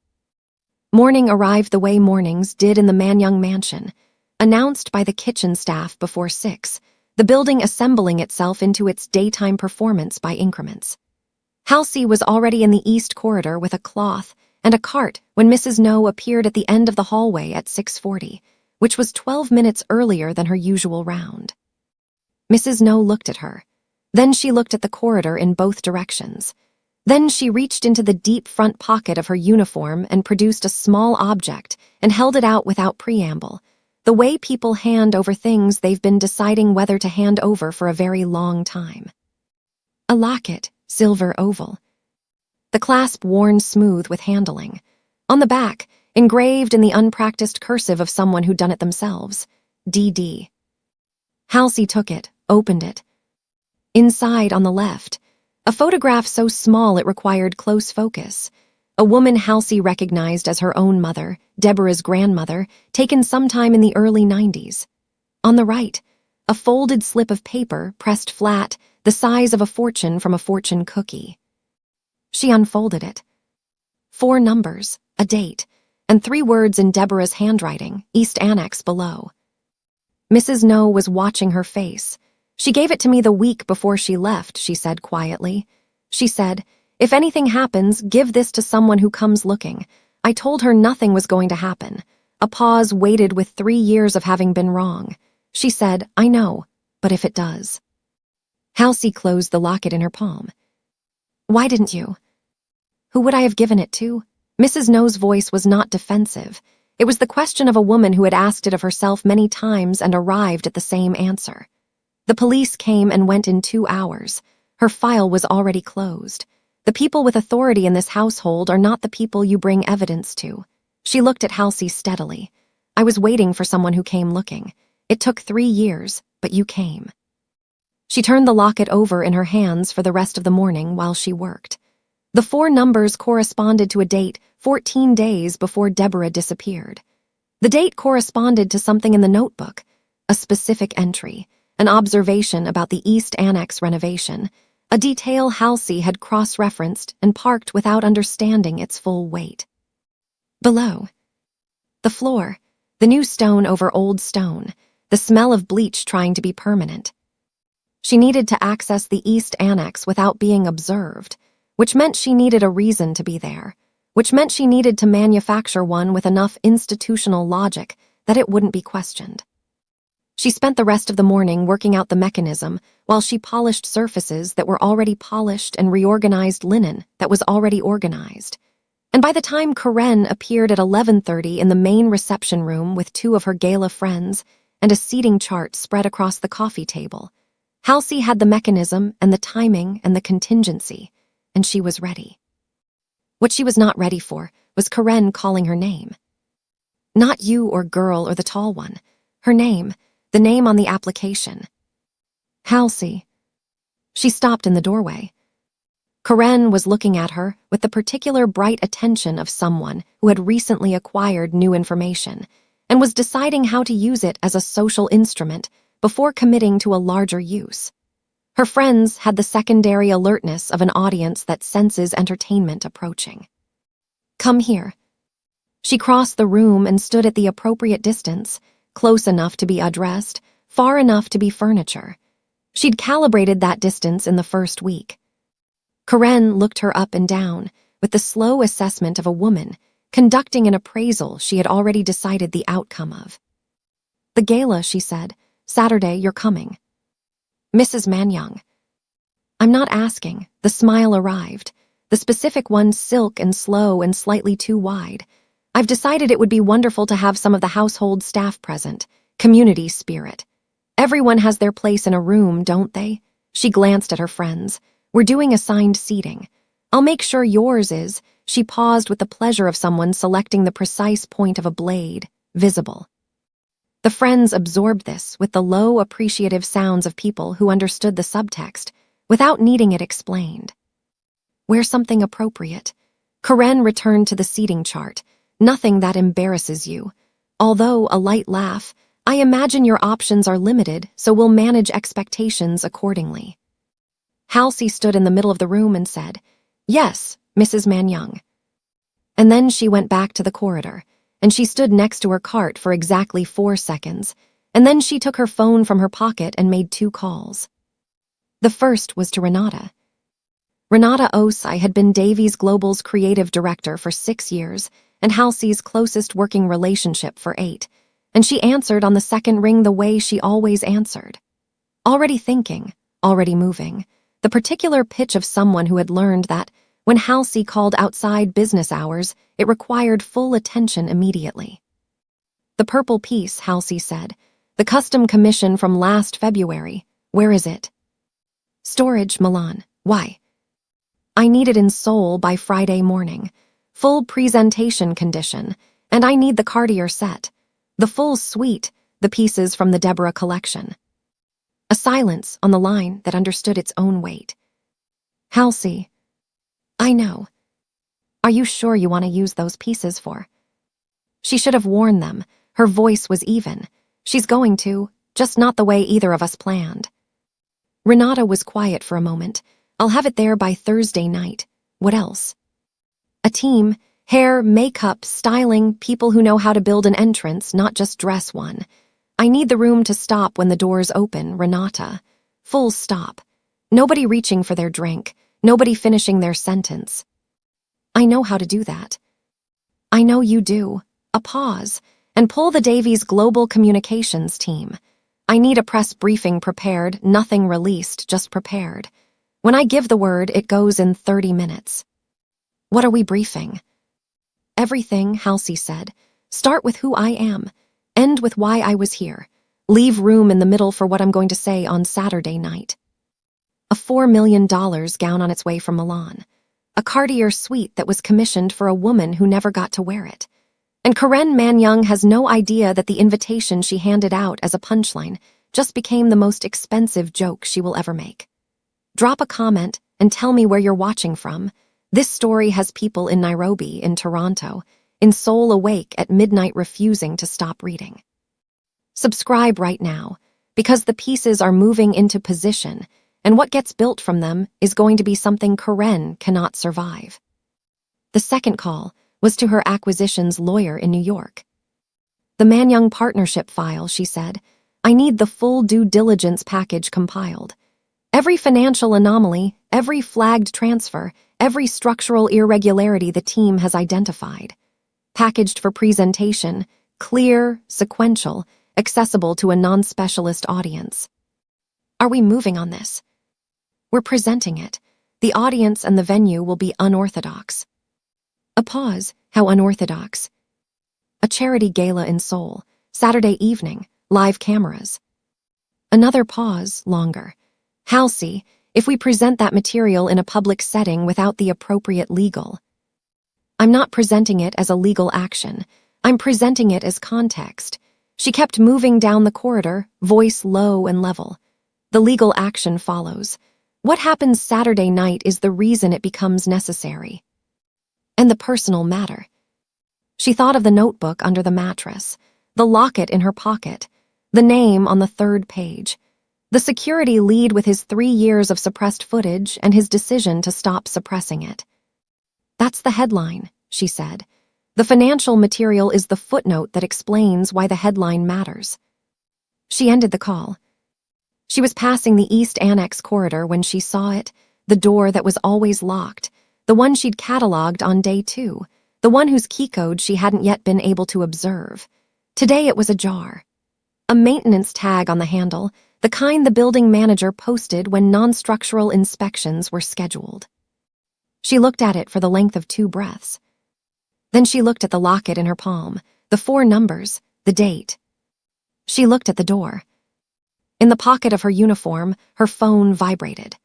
Morning arrived the way mornings did in the Manyoung mansion, announced by the kitchen staff before 6, the building assembling itself into its daytime performance by increments. Halsey was already in the east corridor with a cloth and a cart when Mrs. No appeared at the end of the hallway at 6:40, which was 12 minutes earlier than her usual round. Mrs. No looked at her. Then she looked at the corridor in both directions. Then she reached into the deep front pocket of her uniform and produced a small object and held it out without preamble, the way people hand over things they've been deciding whether to hand over for a very long time. A locket, silver oval. The clasp worn smooth with handling. On the back, engraved in the unpracticed cursive of someone who'd done it themselves, DD. Halsey took it, opened it. Inside, on the left, a photograph so small it required close focus. A woman Halsey recognized as her own mother, Deborah's grandmother, taken sometime in the early 90s. On the right, a folded slip of paper pressed flat, the size of a fortune from a fortune cookie. She unfolded it. 4 numbers, a date, and 3 words in Deborah's handwriting, East Annex below. Mrs. No was watching her face. She gave it to me the week before she left, she said quietly. She said, if anything happens, give this to someone who comes looking. I told her nothing was going to happen. A pause waited with 3 years of having been wrong. She said, I know, but if it does. Halsey closed the locket in her palm. Why didn't you? Who would I have given it to? Mrs. No's voice was not defensive. It was the question of a woman who had asked it of herself many times and arrived at the same answer. The police came and went in 2 hours. Her file was already closed. The people with authority in this household are not the people you bring evidence to. She looked at Halsey steadily. I was waiting for someone who came looking. It took 3 years, but you came. She turned the locket over in her hands for the rest of the morning while she worked. The 4 numbers corresponded to a date 14 days before Deborah disappeared. The date corresponded to something in the notebook, a specific entry, an observation about the East Annex renovation, a detail Halsey had cross-referenced and parked without understanding its full weight. Below, the floor, the new stone over old stone, the smell of bleach trying to be permanent. She needed to access the East Annex without being observed, which meant she needed a reason to be there, which meant she needed to manufacture one with enough institutional logic that it wouldn't be questioned. She spent the rest of the morning working out the mechanism while she polished surfaces that were already polished and reorganized linen that was already organized. And by the time Karen appeared at 11:30 in the main reception room with 2 of her gala friends and a seating chart spread across the coffee table, Halsey had the mechanism and the timing and the contingency, and she was ready. What she was not ready for was Karen calling her name. Not you or girl or the tall one. Her name, the name on the application. Halsey. She stopped in the doorway. Karen was looking at her with the particular bright attention of someone who had recently acquired new information and was deciding how to use it as a social instrument before committing to a larger use. Her friends had the secondary alertness of an audience that senses entertainment approaching. Come here. She crossed the room and stood at the appropriate distance, close enough to be addressed, far enough to be furniture. She'd calibrated that distance in the first week. Karen looked her up and down with the slow assessment of a woman conducting an appraisal she had already decided the outcome of. The gala, she said. Saturday, you're coming. Mrs. Manyang. I'm not asking. The smile arrived. The specific one silk and slow and slightly too wide. I've decided it would be wonderful to have some of the household staff present. Community spirit. Everyone has their place in a room, don't they? She glanced at her friends. We're doing assigned seating. I'll make sure yours is. She paused with the pleasure of someone selecting the precise point of a blade, visible. The friends absorbed this with the low, appreciative sounds of people who understood the subtext without needing it explained. Wear something appropriate. Karen returned to the seating chart. Nothing that embarrasses you. Although a light laugh, I imagine your options are limited, so we'll manage expectations accordingly. Halsey stood in the middle of the room and said, Yes, Mrs. Manyang. And then she went back to the corridor, and she stood next to her cart for exactly 4 seconds, and then she took her phone from her pocket and made 2 calls. The first was to Renata. Renata Osai had been Davies Global's creative director for 6 years and Halsey's closest working relationship for 8, and she answered on the second ring the way she always answered. Already thinking, already moving, the particular pitch of someone who had learned that when Halsey called outside business hours, it required full attention immediately. The purple piece, Halsey said. The custom commission from last February. Where is it? Storage, Milan. Why? I need it in Seoul by Friday morning. Full presentation condition, and I need the Cartier set. The full suite, the pieces from the Deborah collection. A silence on the line that understood its own weight. Halsey. I know. Are you sure you want to use those pieces for? She should have worn them. Her voice was even. She's going to, just not the way either of us planned. Renata was quiet for a moment. I'll have it there by Thursday night. What else? A team, hair, makeup, styling, people who know how to build an entrance, not just dress one. I need the room to stop when the doors open, Renata. Full stop. Nobody reaching for their drink. Nobody finishing their sentence. I know how to do that. I know you do. A pause, and pull the Davies Global Communications team. I need a press briefing prepared, nothing released, just prepared. When I give the word, it goes in 30 minutes. What are we briefing? Everything, Halsey said. Start with who I am. End with why I was here. Leave room in the middle for what I'm going to say on Saturday night. A $4 million gown on its way from Milan. A Cartier suite that was commissioned for a woman who never got to wear it. And Karen Manyang has no idea that the invitation she handed out as a punchline just became the most expensive joke she will ever make. Drop a comment and tell me where you're watching from. This story has people in Nairobi, in Toronto, in Seoul awake at midnight refusing to stop reading. Subscribe right now, because the pieces are moving into position, and what gets built from them is going to be something Karen cannot survive. The second call was to her acquisitions lawyer in New York. The Manyang partnership file, she said. I need the full due diligence package compiled. Every financial anomaly, every flagged transfer, every structural irregularity the team has identified. Packaged for presentation, clear, sequential, accessible to a non-specialist audience. Are we moving on this? We're presenting it. The audience and the venue will be unorthodox. A pause, how unorthodox. A charity gala in Seoul, Saturday evening, live cameras. Another pause, longer. Halsey, if we present that material in a public setting without the appropriate legal. I'm not presenting it as a legal action. I'm presenting it as context. She kept moving down the corridor, voice low and level. The legal action follows. What happens Saturday night is the reason it becomes necessary. And the personal matter. She thought of the notebook under the mattress, the locket in her pocket, the name on the third page, the security lead with his 3 years of suppressed footage and his decision to stop suppressing it. That's the headline, she said. The financial material is the footnote that explains why the headline matters. She ended the call. She was passing the East Annex corridor when she saw it, the door that was always locked, the one she'd catalogued on day 2, the one whose key code she hadn't yet been able to observe. Today it was ajar. A maintenance tag on the handle, the kind the building manager posted when non-structural inspections were scheduled. She looked at it for the length of 2 breaths. Then she looked at the locket in her palm, the 4 numbers, the date. She looked at the door. In the pocket of her uniform, her phone vibrated.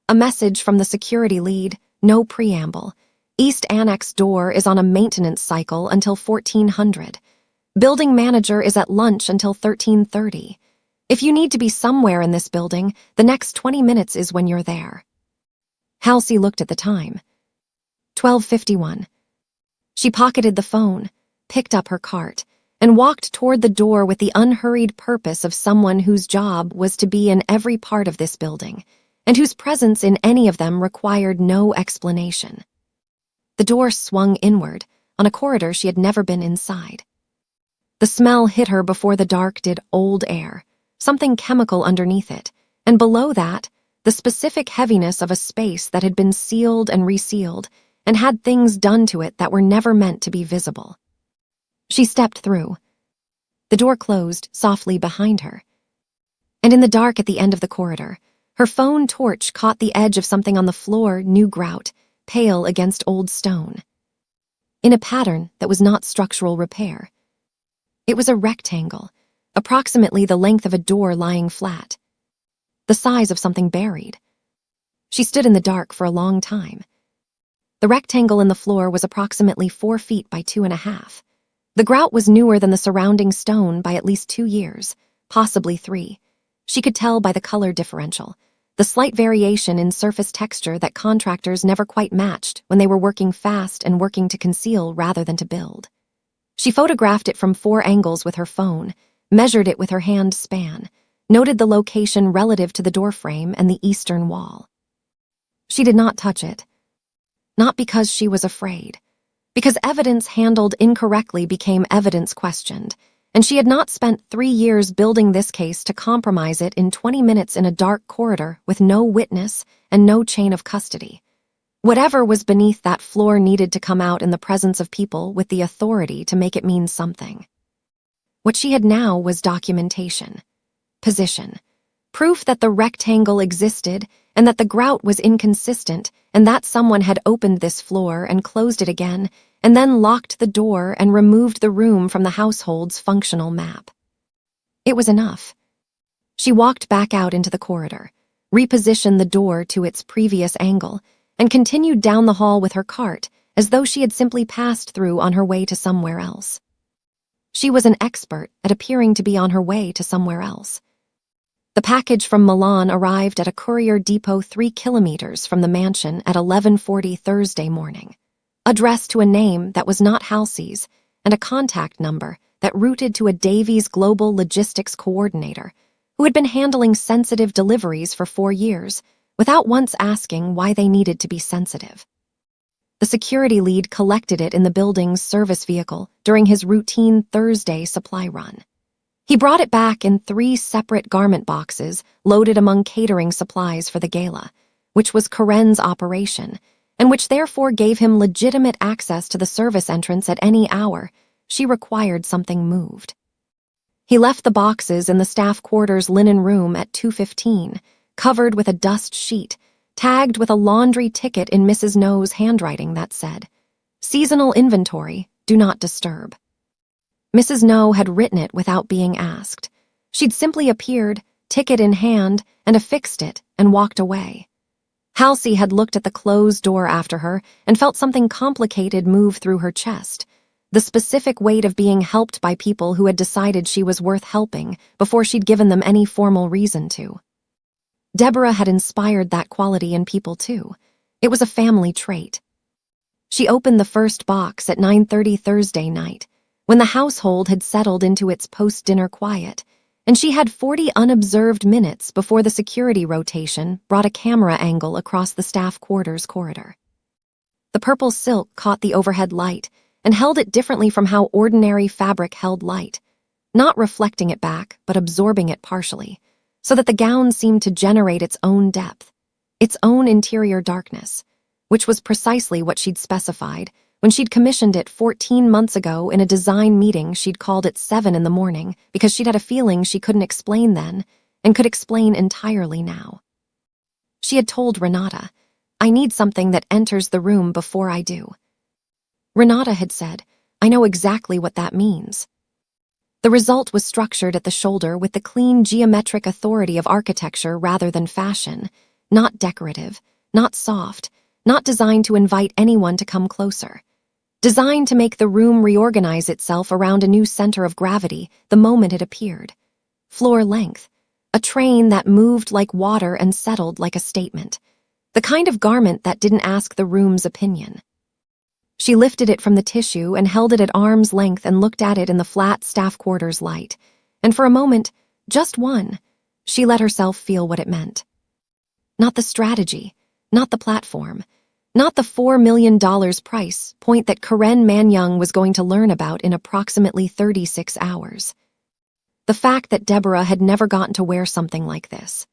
A message from the security lead, no preamble. East Annex door is on a maintenance cycle until 1400. Building manager is at lunch until 1330. If you need to be somewhere in this building, the next 20 minutes is when you're there. Halsey looked at the time. 12:51. She pocketed the phone, picked up her cart, and walked toward the door with the unhurried purpose of someone whose job was to be in every part of this building, and whose presence in any of them required no explanation. The door swung inward, on a corridor she had never been inside. The smell hit her before the dark did old air, something chemical underneath it, and below that, the specific heaviness of a space that had been sealed and resealed, and had things done to it that were never meant to be visible. She stepped through. The door closed softly behind her. And in the dark at the end of the corridor, her phone torch caught the edge of something on the floor, new grout, pale against old stone. In a pattern that was not structural repair. It was a rectangle, approximately the length of a door lying flat. The size of something buried. She stood in the dark for a long time. The rectangle in the floor was approximately 4 feet by 2.5. The grout was newer than the surrounding stone by at least 2 years, possibly 3. She could tell by the color differential, the slight variation in surface texture that contractors never quite matched when they were working fast and working to conceal rather than to build. She photographed it from 4 angles with her phone, measured it with her hand span, noted the location relative to the doorframe and the eastern wall. She did not touch it. Not because she was afraid. Because evidence handled incorrectly became evidence questioned, and she had not spent 3 years building this case to compromise it in 20 minutes in a dark corridor with no witness and no chain of custody. Whatever was beneath that floor needed to come out in the presence of people with the authority to make it mean something. What she had now was documentation, position, proof that the rectangle existed and that the grout was inconsistent and that someone had opened this floor and closed it again and then locked the door and removed the room from the household's functional map. It was enough. She walked back out into the corridor, repositioned the door to its previous angle, and continued down the hall with her cart as though she had simply passed through on her way to somewhere else. She was an expert at appearing to be on her way to somewhere else. The package from Milan arrived at a courier depot 3 kilometers from the mansion at 11:40 Thursday morning, addressed to a name that was not Halsey's and a contact number that routed to a Davies Global Logistics coordinator who had been handling sensitive deliveries for 4 years without once asking why they needed to be sensitive. The security lead collected it in the building's service vehicle during his routine Thursday supply run. He brought it back in 3 separate garment boxes loaded among catering supplies for the gala, which was Karen's operation, and which therefore gave him legitimate access to the service entrance at any hour she required something moved. He left the boxes in the staff quarters linen room at 2:15, covered with a dust sheet, tagged with a laundry ticket in Mrs. No's handwriting that said, "Seasonal inventory, do not disturb." Mrs. No had written it without being asked. She'd simply appeared, ticket in hand, and affixed it and walked away. Halsey had looked at the closed door after her and felt something complicated move through her chest. the specific weight of being helped by people who had decided she was worth helping before she'd given them any formal reason to. Deborah had inspired that quality in people too. It was a family trait. She opened the first box at 9:30 Thursday night, when the household had settled into its post-dinner quiet, and she had 40 unobserved minutes before the security rotation brought a camera angle across the staff quarters corridor. The purple silk caught the overhead light and held it differently from how ordinary fabric held light, not reflecting it back but absorbing it partially, so that the gown seemed to generate its own depth, its own interior darkness, which was precisely what she'd specified when she'd commissioned it 14 months ago in a design meeting she'd called at 7 in the morning because she'd had a feeling she couldn't explain then and could explain entirely now. She had told Renata, "I need something that enters the room before I do." Renata had said, "I know exactly what that means." The result was structured at the shoulder with the clean geometric authority of architecture rather than fashion, not decorative, not soft, not designed to invite anyone to come closer. Designed to make the room reorganize itself around a new center of gravity the moment it appeared. Floor length, a train that moved like water and settled like a statement. The kind of garment that didn't ask the room's opinion. She lifted it from the tissue and held it at arm's length and looked at it in the flat staff quarters light. And for a moment, just one, she let herself feel what it meant. Not the strategy, not the platform, not the $4 million price point that Karen Manyang was going to learn about in approximately 36 hours. The fact that Deborah had never gotten to wear something like this.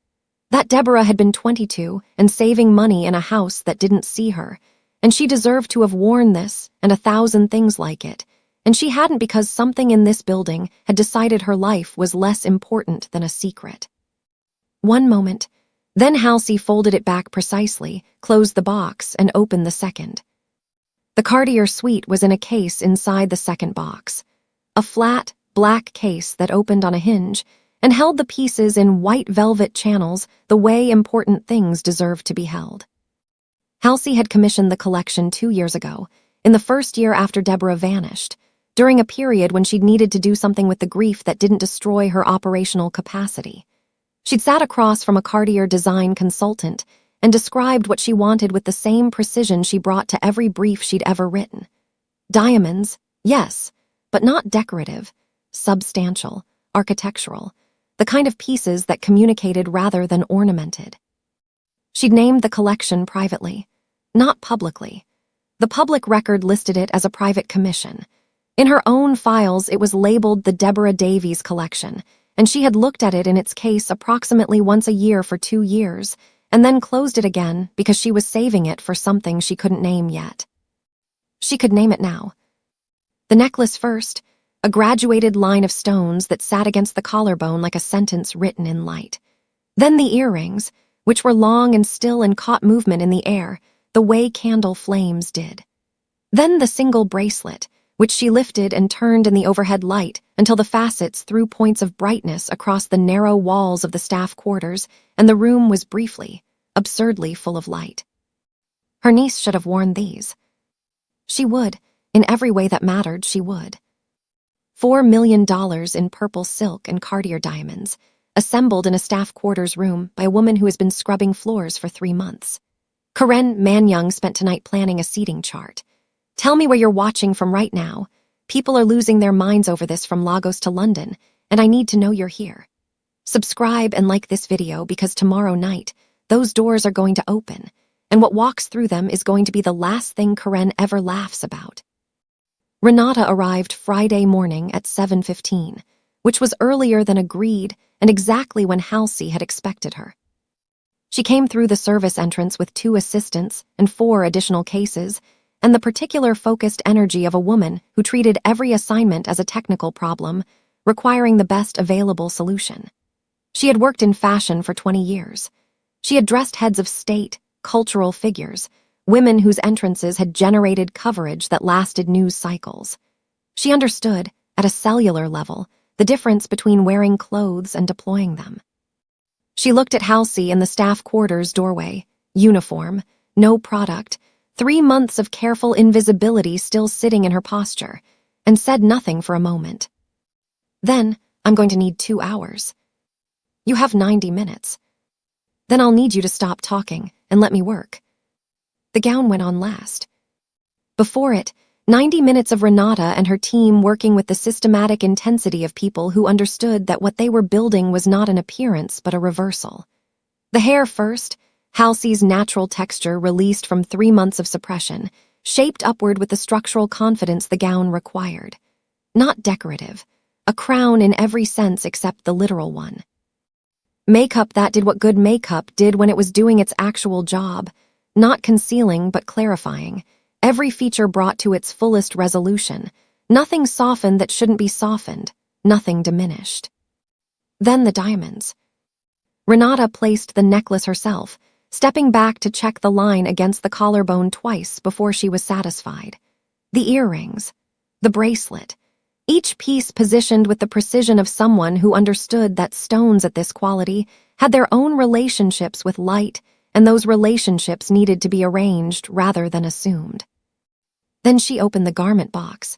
That Deborah had been 22 and saving money in a house that didn't see her, and she deserved to have worn this and 1,000 things like it, and she hadn't because something in this building had decided her life was less important than a secret. One moment, then Halsey folded it back precisely, closed the box, and opened the second. The Cartier suite was in a case inside the second box. A flat, black case that opened on a hinge and held the pieces in white velvet channels the way important things deserved to be held. Halsey had commissioned the collection 2 years ago, in the first year after Deborah vanished, during a period when she'd needed to do something with the grief that didn't destroy her operational capacity. She'd sat across from a Cartier design consultant and described what she wanted with the same precision she brought to every brief she'd ever written. Diamonds, yes, but not decorative, substantial, architectural, the kind of pieces that communicated rather than ornamented. She'd named the collection privately, not publicly. The public record listed it as a private commission. In her own files, it was labeled the Deborah Davies Collection, and she had looked at it in its case approximately once a year for 2 years, and then closed it again because she was saving it for something she couldn't name yet. She could name it now. The necklace first, a graduated line of stones that sat against the collarbone like a sentence written in light. Then the earrings, which were long and still and caught movement in the air, the way candle flames did. Then the single bracelet, which she lifted and turned in the overhead light until the facets threw points of brightness across the narrow walls of the staff quarters, and the room was briefly, absurdly full of light. Her niece should have worn these. She would, in every way that mattered, she would. $4 million in purple silk and Cartier diamonds, assembled in a staff quarters room by a woman who has been scrubbing floors for 3 months. Karen Manyang spent tonight planning a seating chart. Tell me where you're watching from right now. People are losing their minds over this from Lagos to London, and I need to know you're here. Subscribe and like this video because tomorrow night, those doors are going to open, and what walks through them is going to be the last thing Karen ever laughs about. Renata arrived Friday morning at 7:15, which was earlier than agreed and exactly when Halsey had expected her. She came through the service entrance with 2 assistants and 4 additional cases, and the particular focused energy of a woman who treated every assignment as a technical problem, requiring the best available solution. She had worked in fashion for 20 years. She had dressed heads of state, cultural figures, women whose entrances had generated coverage that lasted news cycles. She understood, at a cellular level, the difference between wearing clothes and deploying them. She looked at Halsey in the staff quarters doorway, uniform, no product, 3 months of careful invisibility still sitting in her posture, and said nothing for a moment. Then, I'm going to need 2 hours. You have 90 minutes. Then I'll need you to stop talking and let me work. The gown went on last. Before it, 90 minutes of Renata and her team working with the systematic intensity of people who understood that what they were building was not an appearance but a reversal. The hair first, Halsey's natural texture released from 3 months of suppression, shaped upward with the structural confidence the gown required. Not decorative, a crown in every sense except the literal one. Makeup that did what good makeup did when it was doing its actual job, not concealing but clarifying, every feature brought to its fullest resolution, nothing softened that shouldn't be softened, nothing diminished. Then the diamonds. Renata placed the necklace herself, stepping back to check the line against the collarbone twice before she was satisfied. The earrings, the bracelet, each piece positioned with the precision of someone who understood that stones at this quality had their own relationships with light, and those relationships needed to be arranged rather than assumed. Then she opened the garment box.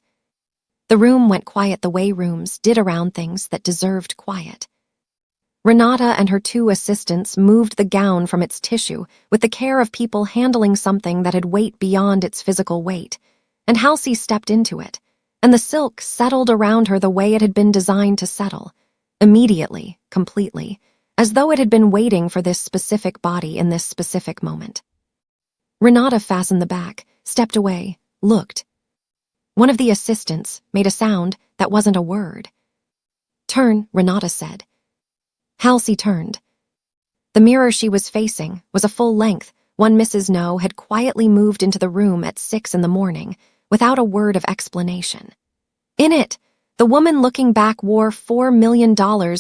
The room went quiet the way rooms did around things that deserved quiet. Renata and her 2 assistants moved the gown from its tissue with the care of people handling something that had weight beyond its physical weight, and Halsey stepped into it, and the silk settled around her the way it had been designed to settle, immediately, completely, as though it had been waiting for this specific body in this specific moment. Renata fastened the back, stepped away, looked. One of the assistants made a sound that wasn't a word. "Turn," Renata said. Halsey turned. The mirror she was facing was a full length, one Mrs. No had quietly moved into the room at 6 in the morning, without a word of explanation. In it, the woman looking back wore $4 million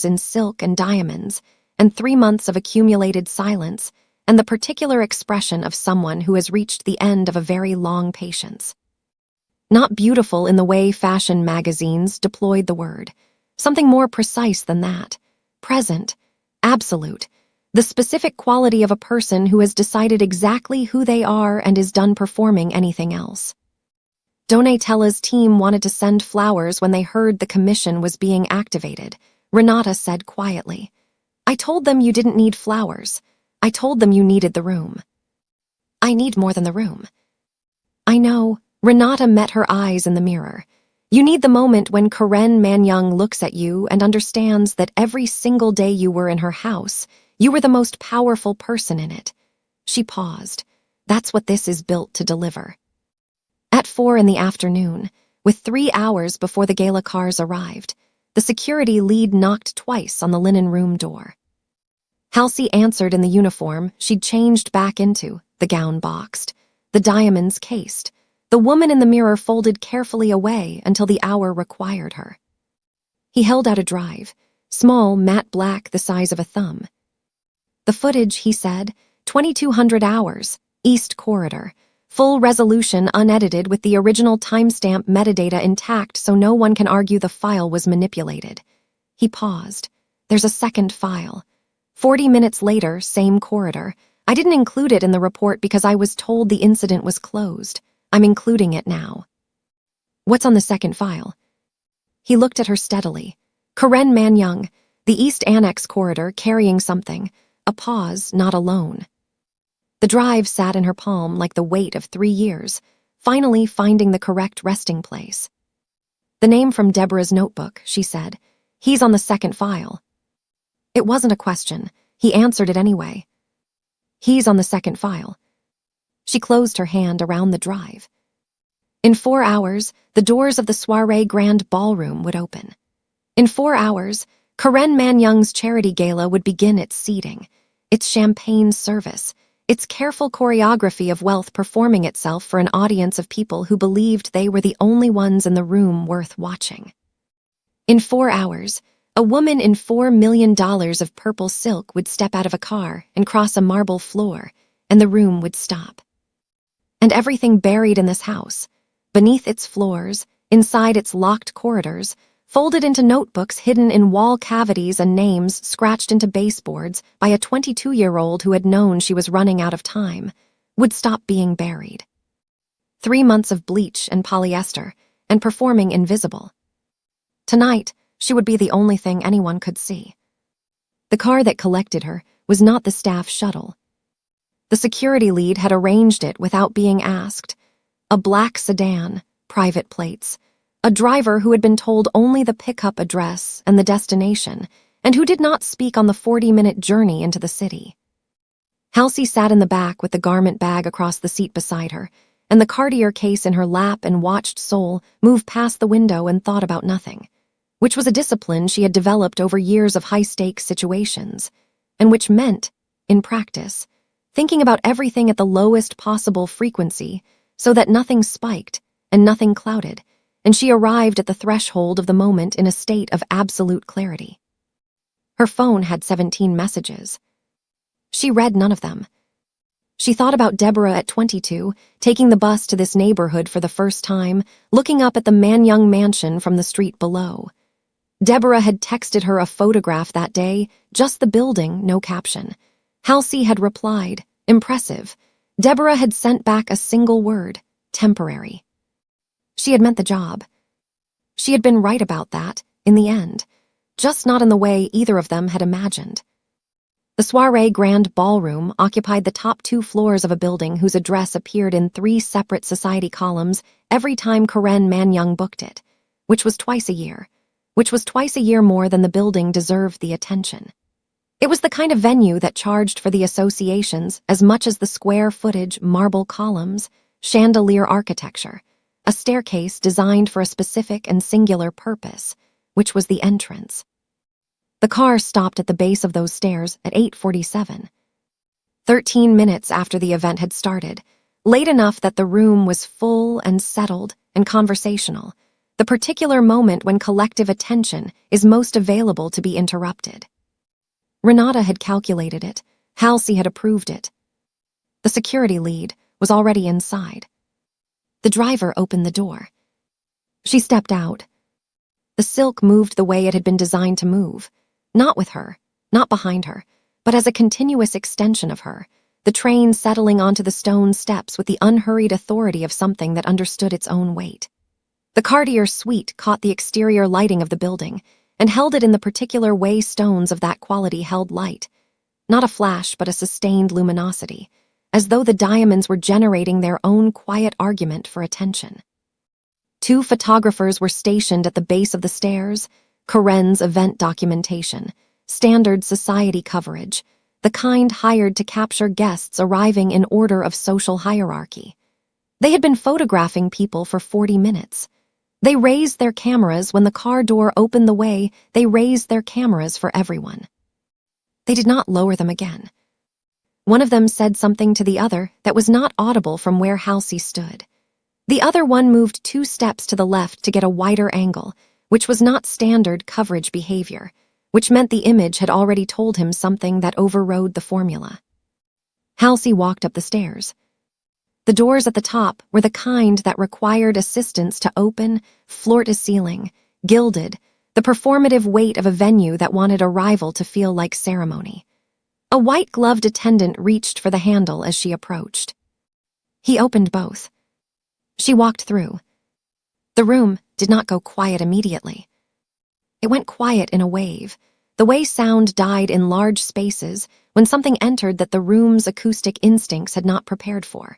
in silk and diamonds, and 3 months of accumulated silence, and the particular expression of someone who has reached the end of a very long patience. Not beautiful in the way fashion magazines deployed the word, something more precise than that. Present, absolute, the specific quality of a person who has decided exactly who they are and is done performing anything else. Donatella's team wanted to send flowers when they heard the commission was being activated, Renata said quietly. "I told them you didn't need flowers. I told them you needed the room." "I need more than the room." "I know." Renata met her eyes in the mirror. "You need the moment when Karen Manyang looks at you and understands that every single day you were in her house, you were the most powerful person in it." She paused. "That's what this is built to deliver." At 4 in the afternoon, with 3 hours before the gala cars arrived, the security lead knocked twice on the linen room door. Halsey answered in the uniform she'd changed back into, the gown boxed, the diamonds cased, the woman in the mirror folded carefully away until the hour required her. He held out a drive, small, matte black the size of a thumb. "The footage," he said, 2200 hours, East Corridor, full resolution unedited with the original timestamp metadata intact so no one can argue the file was manipulated. He paused. "There's a second file. 40 minutes later, same corridor. I didn't include it in the report because I was told the incident was closed. I'm including it now." "What's on the second file?" He looked at her steadily. Karen Manyang, the East Annex corridor carrying something, a pause, not alone. The drive sat in her palm like the weight of 3 years, finally finding the correct resting place. "The name from Deborah's notebook," she said. "He's on the second file." It wasn't a question. He answered it anyway. "He's on the second file." She closed her hand around the drive. In 4 hours, the doors of the soiree grand ballroom would open. In 4 hours, Karen Manyang's charity gala would begin its seating, its champagne service, its careful choreography of wealth performing itself for an audience of people who believed they were the only ones in the room worth watching. In 4 hours, a woman in $4 million of purple silk would step out of a car and cross a marble floor, and the room would stop. And everything buried in this house, beneath its floors, inside its locked corridors, folded into notebooks hidden in wall cavities and names scratched into baseboards by a 22-year-old who had known she was running out of time, would stop being buried. 3 months of bleach and polyester, and performing invisible. Tonight, she would be the only thing anyone could see. The car that collected her was not the staff shuttle. The security lead had arranged it without being asked. A black sedan, private plates, a driver who had been told only the pickup address and the destination, and who did not speak on the 40-minute journey into the city. Halsey sat in the back with the garment bag across the seat beside her, and the Cartier case in her lap, and watched Seoul move past the window and thought about nothing, which was a discipline she had developed over years of high-stakes situations, and which meant, in practice, thinking about everything at the lowest possible frequency so that nothing spiked and nothing clouded, and she arrived at the threshold of the moment in a state of absolute clarity. Her phone had 17 messages. She read none of them. She thought about Deborah at 22, taking the bus to this neighborhood for the first time, looking up at the Manyang mansion from the street below. Deborah had texted her a photograph that day, just the building, no caption. Halsey had replied, impressive. Deborah had sent back a single word, temporary. She had meant the job. She had been right about that, in the end, just not in the way either of them had imagined. The soiree grand ballroom occupied the top 2 floors of a building whose address appeared in 3 separate society columns every time Karen Manyang booked it, which was twice a year more than the building deserved the attention. It was the kind of venue that charged for the associations as much as the square footage, marble columns, chandelier architecture, a staircase designed for a specific and singular purpose, which was the entrance. The car stopped at the base of those stairs at 8:47. 13 minutes after the event had started, late enough that the room was full and settled and conversational, the particular moment when collective attention is most available to be interrupted. Renata had calculated it. Halsey had approved it. The security lead was already inside. The driver opened the door. She stepped out. The silk moved the way it had been designed to move. Not with her, not behind her, but as a continuous extension of her, the train settling onto the stone steps with the unhurried authority of something that understood its own weight. The Cartier suite caught the exterior lighting of the building and held it in the particular way stones of that quality held light. Not a flash, but a sustained luminosity, as though the diamonds were generating their own quiet argument for attention. 2 photographers were stationed at the base of the stairs, Karen's event documentation, standard society coverage, the kind hired to capture guests arriving in order of social hierarchy. They had been photographing people for 40 minutes. They raised their cameras when the car door opened the way. They raised their cameras for everyone. They did not lower them again. One of them said something to the other that was not audible from where Halsey stood. The other one moved 2 steps to the left to get a wider angle, which was not standard coverage behavior, which meant the image had already told him something that overrode the formula. Halsey walked up the stairs. The doors at the top were the kind that required assistance to open, floor-to-ceiling, gilded, the performative weight of a venue that wanted arrival to feel like ceremony. A white-gloved attendant reached for the handle as she approached. He opened both. She walked through. The room did not go quiet immediately. It went quiet in a wave, the way sound died in large spaces when something entered that the room's acoustic instincts had not prepared for.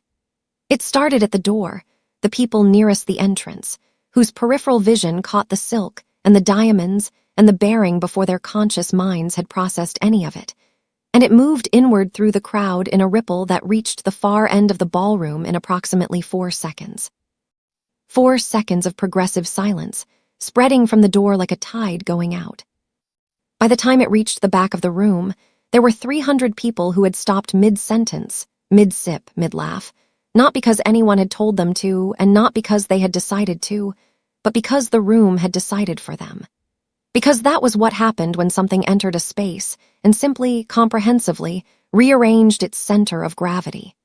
It started at the door, the people nearest the entrance, whose peripheral vision caught the silk and the diamonds and the bearing before their conscious minds had processed any of it, and it moved inward through the crowd in a ripple that reached the far end of the ballroom in approximately 4 seconds. 4 seconds of progressive silence, spreading from the door like a tide going out. By the time it reached the back of the room, there were 300 people who had stopped mid-sentence, mid-sip, mid-laugh, not because anyone had told them to, and not because they had decided to, but because the room had decided for them. Because that was what happened when something entered a space and simply, comprehensively, rearranged its center of gravity.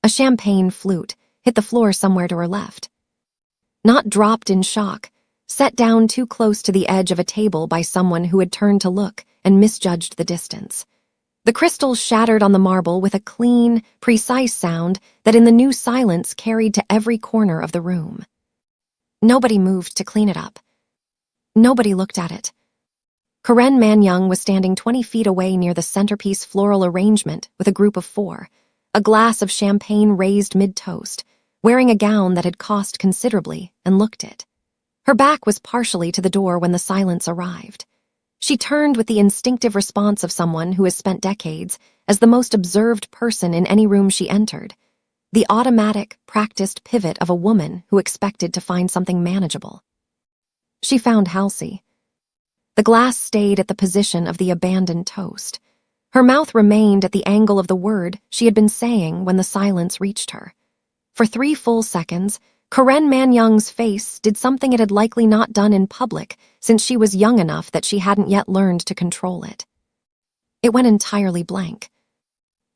A champagne flute hit the floor somewhere to her left. Not dropped in shock, set down too close to the edge of a table by someone who had turned to look and misjudged the distance. The crystals shattered on the marble with a clean, precise sound that in the new silence carried to every corner of the room. Nobody moved to clean it up. Nobody looked at it. Karen Manyang was standing 20 feet away near the centerpiece floral arrangement with a group of 4, a glass of champagne raised mid-toast, wearing a gown that had cost considerably, and looked it. Her back was partially to the door when the silence arrived. She turned with the instinctive response of someone who has spent decades as the most observed person in any room she entered, the automatic, practiced pivot of a woman who expected to find something manageable. She found Halsey. The glass stayed at the position of the abandoned toast. Her mouth remained at the angle of the word she had been saying when the silence reached her. For 3 full seconds, Karen Manyang's face did something it had likely not done in public since she was young enough that she hadn't yet learned to control it. It went entirely blank.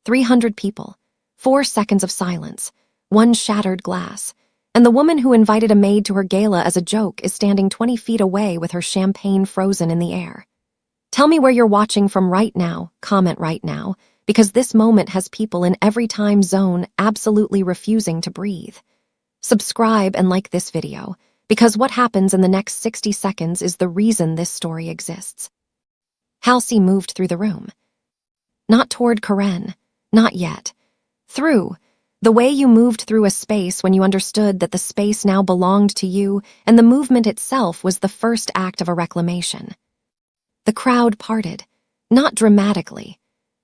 300 people, 4 seconds of silence, 1 shattered glass, and the woman who invited a maid to her gala as a joke is standing 20 feet away with her champagne frozen in the air. Tell me where you're watching from right now, comment right now, because this moment has people in every time zone absolutely refusing to breathe. Subscribe and like this video, because what happens in the next 60 seconds is the reason this story exists. Halsey moved through the room. Not toward Karen, not yet. Through. The way you moved through a space when you understood that the space now belonged to you, and the movement itself was the first act of a reclamation. The crowd parted, not dramatically.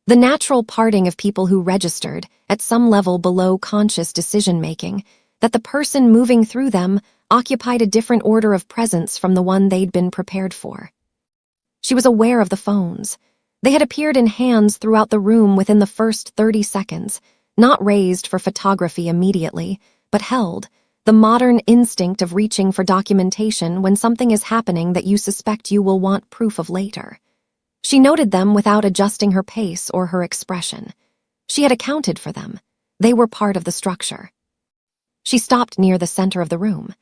The natural parting of people who registered, at some level below conscious decision-making, that the person moving through them occupied a different order of presence from the one they'd been prepared for. She was aware of the phones. They had appeared in hands throughout the room within the first 30 seconds, not raised for photography immediately, but held, the modern instinct of reaching for documentation when something is happening that you suspect you will want proof of later. She noted them without adjusting her pace or her expression. She had accounted for them. They were part of the structure. She stopped near the center of the room.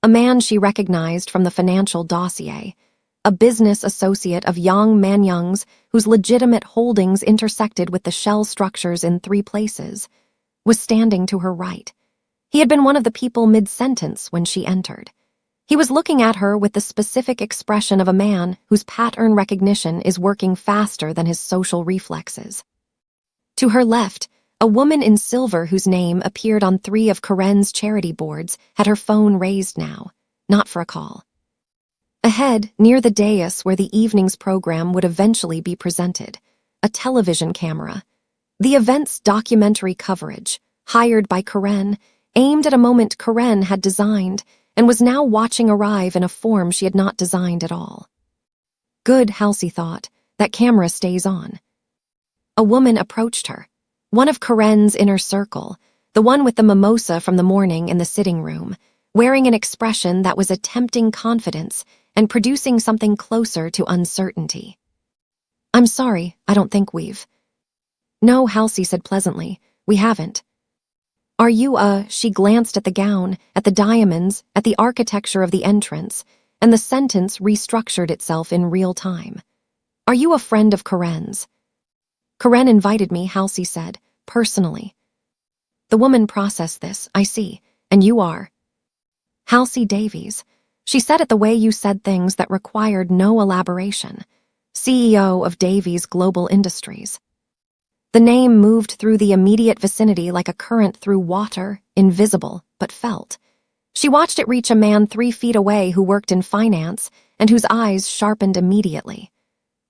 A man she recognized from the financial dossier, a business associate of Yang Manyang's whose legitimate holdings intersected with the shell structures in 3 places, was standing to her right. He had been one of the people mid-sentence when she entered. He was looking at her with the specific expression of a man whose pattern recognition is working faster than his social reflexes. To her left, a woman in silver whose name appeared on 3 of Karen's charity boards had her phone raised now, not for a call. Ahead, near the dais where the evening's program would eventually be presented, a television camera. The event's documentary coverage, hired by Karen, aimed at a moment Karen had designed and was now watching arrive in a form she had not designed at all. Good, Halsey thought, that camera stays on. A woman approached her, one of Karen's inner circle, the one with the mimosa from the morning in the sitting room, wearing an expression that was attempting confidence and producing something closer to uncertainty. I'm sorry, I don't think we've. No, Halsey said pleasantly, we haven't. Are you she glanced at the gown, at the diamonds, at the architecture of the entrance, and the sentence restructured itself in real time. Are you a friend of Karen's? Karen invited me, Halsey said, personally. The woman processed this, I see, and you are. Halsey Davies. She said it the way you said things that required no elaboration. CEO of Davies Global Industries. The name moved through the immediate vicinity like a current through water, invisible, but felt. She watched it reach a man 3 feet away who worked in finance and whose eyes sharpened immediately.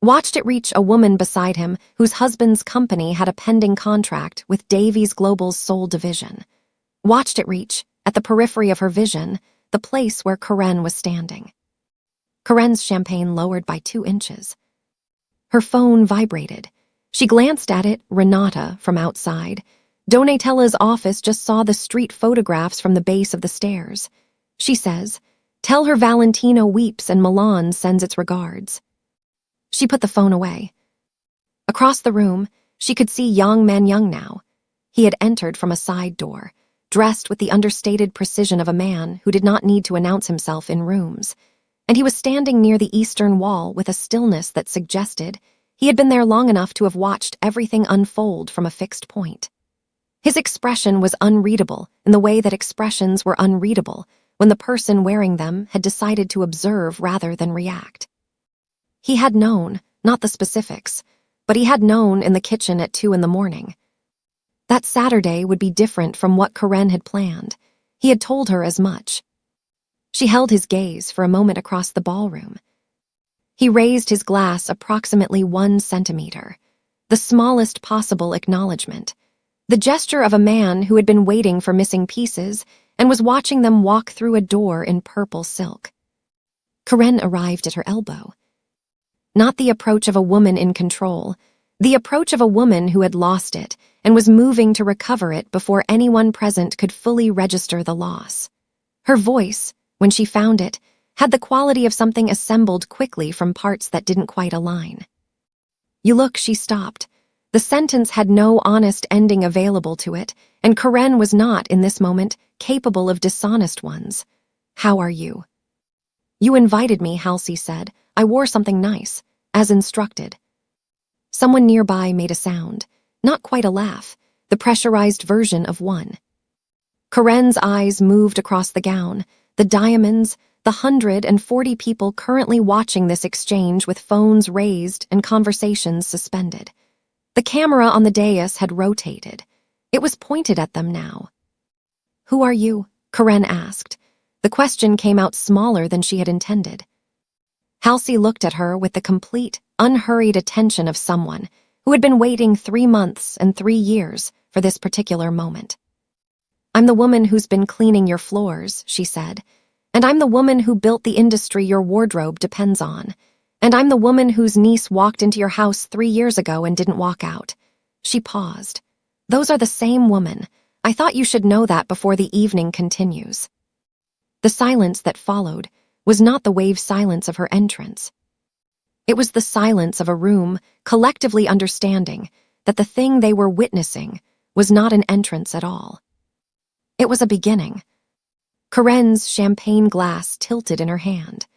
Watched it reach a woman beside him whose husband's company had a pending contract with Davies Global's Seoul division. Watched it reach, at the periphery of her vision, the place where Karen was standing. Karen's champagne lowered by 2 inches. Her phone vibrated. She glanced at it, Renata, from outside. Donatella's office just saw the street photographs from the base of the stairs. She says, tell her Valentino weeps and Milan sends its regards. She put the phone away. Across the room, she could see Yang Manyang now. He had entered from a side door, dressed with the understated precision of a man who did not need to announce himself in rooms, and he was standing near the eastern wall with a stillness that suggested he had been there long enough to have watched everything unfold from a fixed point. His expression was unreadable in the way that expressions were unreadable when the person wearing them had decided to observe rather than react. He had known, not the specifics, but he had known in the kitchen at 2 a.m. That Saturday would be different from what Karen had planned. He had told her as much. She held his gaze for a moment across the ballroom. He raised his glass approximately 1 centimeter, the smallest possible acknowledgement, the gesture of a man who had been waiting for missing pieces and was watching them walk through a door in purple silk. Karen arrived at her elbow. Not the approach of a woman in control, the approach of a woman who had lost it and was moving to recover it before anyone present could fully register the loss. Her voice, when she found it, had the quality of something assembled quickly from parts that didn't quite align. "You look," she stopped. The sentence had no honest ending available to it, and Karen was not, in this moment, capable of dishonest ones. "How are you?" "You invited me," Halsey said. "I wore something nice, as instructed." Someone nearby made a sound, not quite a laugh, the pressurized version of one. Karen's eyes moved across the gown, the diamonds, the 140 people currently watching this exchange with phones raised and conversations suspended. The camera on the dais had rotated. It was pointed at them now. "Who are you?" Karen asked. The question came out smaller than she had intended. Halsey looked at her with the complete, unhurried attention of someone who had been waiting 3 months and 3 years for this particular moment. "I'm the woman who's been cleaning your floors," she said. "And I'm the woman who built the industry your wardrobe depends on. And I'm the woman whose niece walked into your house 3 years ago and didn't walk out." She paused. "Those are the same woman. I thought you should know that before the evening continues." The silence that followed was not the wave silence of her entrance. It was the silence of a room collectively understanding that the thing they were witnessing was not an entrance at all. It was a beginning. Karen's champagne glass tilted in her hand.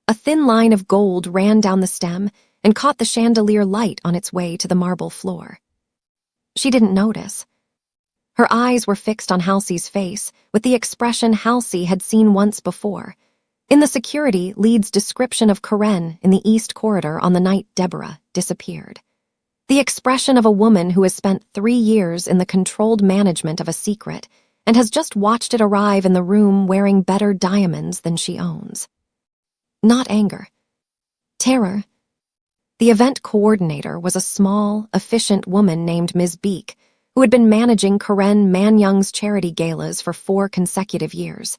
A thin line of gold ran down the stem and caught the chandelier light on its way to the marble floor. She didn't notice. Her eyes were fixed on Halsey's face with the expression Halsey had seen once before, in the security lead's description of Karen in the East Corridor on the night Deborah disappeared. The expression of a woman who has spent 3 years in the controlled management of a secret and has just watched it arrive in the room wearing better diamonds than she owns. Not anger. Terror. The event coordinator was a small, efficient woman named Ms. Beek, who had been managing Karen Manyoung's charity galas for 4 consecutive years,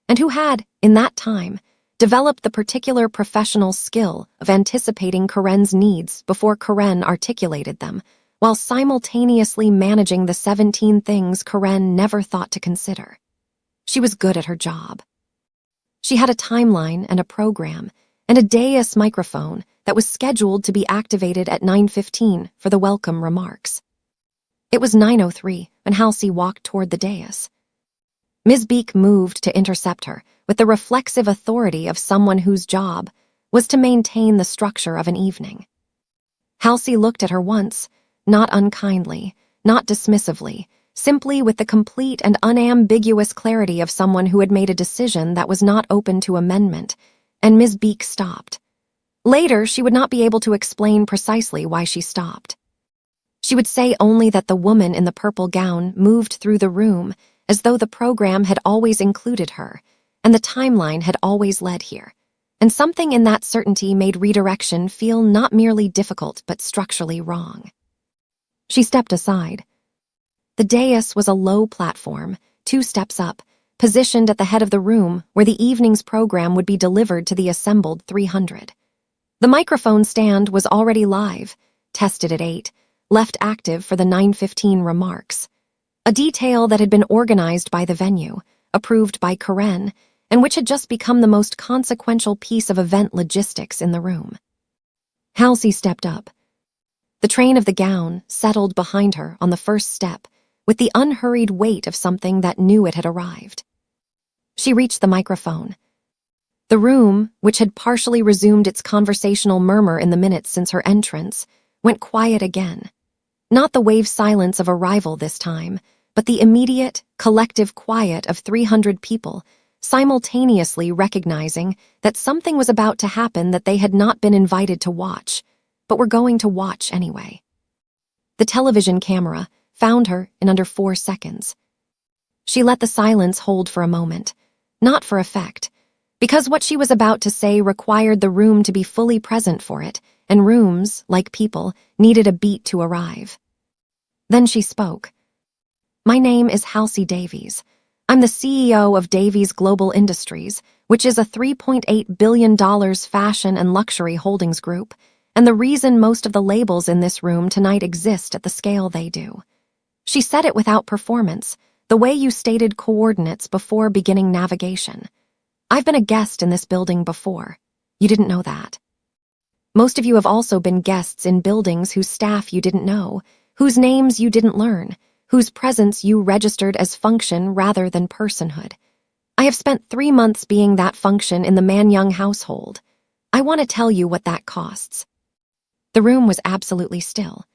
and who had, in that time, developed the particular professional skill of anticipating Karen's needs before Karen articulated them, while simultaneously managing the 17 things Karen never thought to consider. She was good at her job. She had a timeline and a program, and a dais microphone that was scheduled to be activated at 9:15 for the welcome remarks. It was 9:03 when Halsey walked toward the dais. Ms. Beek moved to intercept her with the reflexive authority of someone whose job was to maintain the structure of an evening. Halsey looked at her once, not unkindly, not dismissively, simply with the complete and unambiguous clarity of someone who had made a decision that was not open to amendment, and Ms. Beek stopped. Later, she would not be able to explain precisely why she stopped. She would say only that the woman in the purple gown moved through the room as though the program had always included her, and the timeline had always led here, and something in that certainty made redirection feel not merely difficult but structurally wrong. She stepped aside. The dais was a low platform, 2 steps up, positioned at the head of the room where the evening's program would be delivered to the assembled 300. The microphone stand was already live, tested at 8, left active for the 9:15 remarks. A detail that had been organized by the venue, approved by Karen, and which had just become the most consequential piece of event logistics in the room. Halsey stepped up. The train of the gown settled behind her on the first step, with the unhurried weight of something that knew it had arrived. She reached the microphone. The room, which had partially resumed its conversational murmur in the minutes since her entrance, went quiet again. Not the wave silence of arrival this time, but the immediate, collective quiet of 300 people, simultaneously recognizing that something was about to happen that they had not been invited to watch, but were going to watch anyway. The television camera found her in under 4 seconds. She let the silence hold for a moment, not for effect, because what she was about to say required the room to be fully present for it, and rooms, like people, needed a beat to arrive. Then she spoke. "My name is Halsey Davies. I'm the CEO of Davies Global Industries, which is a $3.8 billion fashion and luxury holdings group, and the reason most of the labels in this room tonight exist at the scale they do." She said it without performance, the way you stated coordinates before beginning navigation. "I've been a guest in this building before. You didn't know that. Most of you have also been guests in buildings whose staff you didn't know, whose names you didn't learn, whose presence you registered as function rather than personhood. I have spent 3 months being that function in the Man-Young household. I want to tell you what that costs." The room was absolutely still.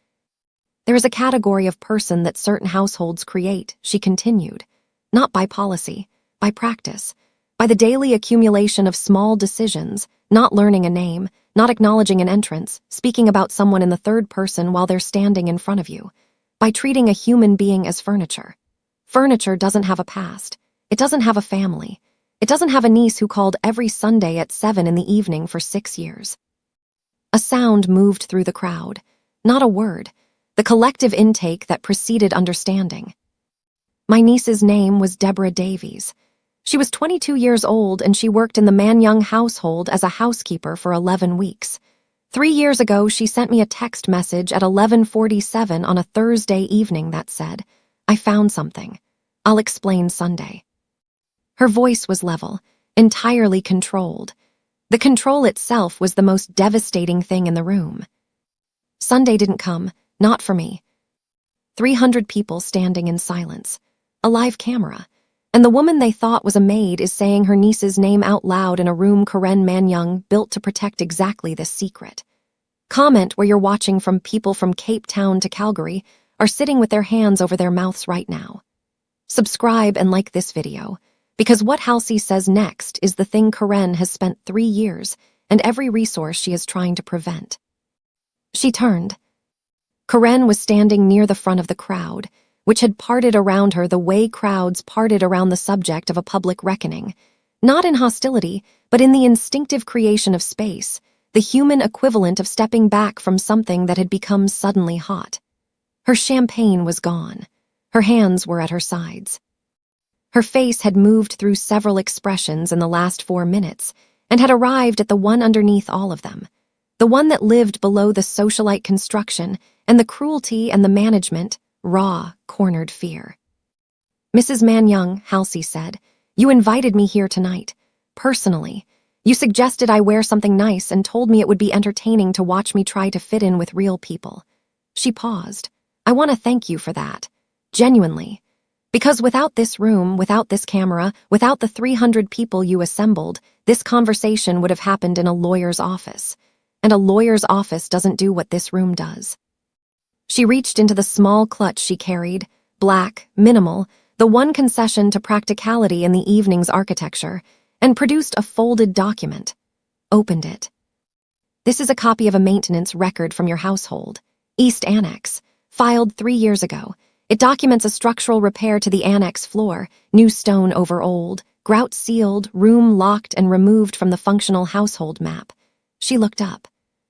"There is a category of person that certain households create," she continued, "not by policy, by practice, by the daily accumulation of small decisions, not learning a name, not acknowledging an entrance, speaking about someone in the third person while they're standing in front of you, by treating a human being as furniture. Furniture doesn't have a past. It doesn't have a family. It doesn't have a niece who called every Sunday at 7 in the evening for 6 years." A sound moved through the crowd, not a word, the collective intake that preceded understanding. My niece's name was Deborah Davies. She was 22 years old and she worked in the Man-Young household as a housekeeper for 11 weeks. 3 years ago, she sent me a text message at 11:47 on a Thursday evening that said, "I found something. I'll explain Sunday." Her voice was level, entirely controlled. The control itself was the most devastating thing in the room. Sunday didn't come, not for me. 300 people standing in silence. A live camera. And the woman they thought was a maid is saying her niece's name out loud in a room Karen Man-Young built to protect exactly this secret. Comment where you're watching from people from Cape Town to Calgary are sitting with their hands over their mouths right now. Subscribe and like this video, because what Halsey says next is the thing Karen has spent 3 years and every resource she is trying to prevent. She turned. Karen was standing near the front of the crowd, which had parted around her the way crowds parted around the subject of a public reckoning, not in hostility, but in the instinctive creation of space, the human equivalent of stepping back from something that had become suddenly hot. Her champagne was gone. Her hands were at her sides. Her face had moved through several expressions in the last 4 minutes and had arrived at the one underneath all of them, the one that lived below the socialite construction and the cruelty and the management, raw, cornered fear. "Mrs. Man-Young," Halsey said, "you invited me here tonight. Personally. You suggested I wear something nice and told me it would be entertaining to watch me try to fit in with real people." She paused. "I want to thank you for that. Genuinely. Because without this room, without this camera, without the 300 people you assembled, this conversation would have happened in a lawyer's office. And a lawyer's office doesn't do what this room does." She reached into the small clutch she carried, black, minimal, the one concession to practicality in the evening's architecture, and produced a folded document. Opened it. "This is a copy of a maintenance record from your household. East Annex. Filed 3 years ago. It documents a structural repair to the annex floor, new stone over old, grout sealed, room locked and removed from the functional household map." She looked up.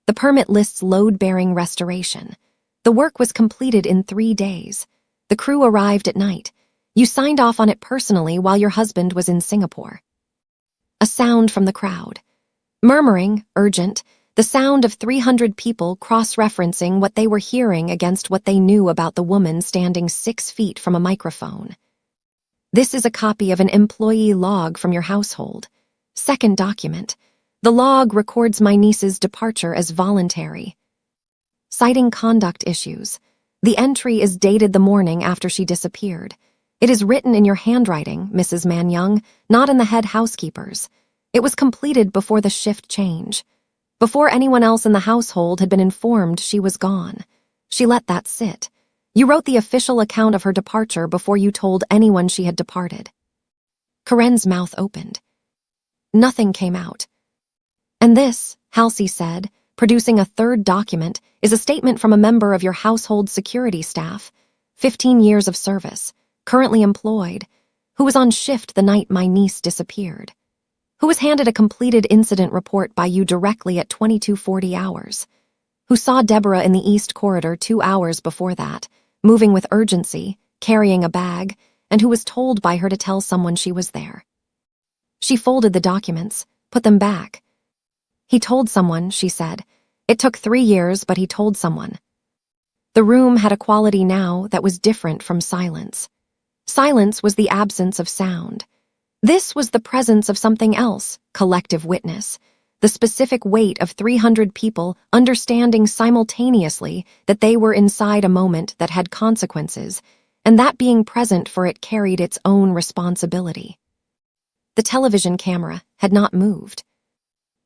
The permit lists load-bearing restoration. The work was completed in 3 days. The crew arrived at night. You signed off on it personally while your husband was in Singapore. A sound from the crowd. Murmuring, urgent, the sound of 300 people cross-referencing what they were hearing against what they knew about the woman standing 6 feet from a microphone. "This is a copy of an employee log from your household. Second document. The log records my niece's departure as voluntary. Citing conduct issues. The entry is dated the morning after she disappeared. It is written in your handwriting, Mrs. Man-Young, not in the head housekeeper's. It was completed before the shift change. Before anyone else in the household had been informed she was gone. She let that sit. You wrote the official account of her departure before you told anyone she had departed." Karen's mouth opened. Nothing came out. And this, Halsey said, producing a third document, is a statement from a member of your household security staff, 15 years of service, currently employed, who was on shift the night my niece disappeared, who was handed a completed incident report by you directly at 22:40 hours, who saw Deborah in the East Corridor 2 hours before that, moving with urgency, carrying a bag, and who was told by her to tell someone she was there. She folded the documents, put them back. He told someone, she said. It took 3 years, but he told someone. The room had a quality now that was different from silence. Silence was the absence of sound. This was the presence of something else, collective witness, the specific weight of 300 people understanding simultaneously that they were inside a moment that had consequences, and that being present for it carried its own responsibility. The television camera had not moved.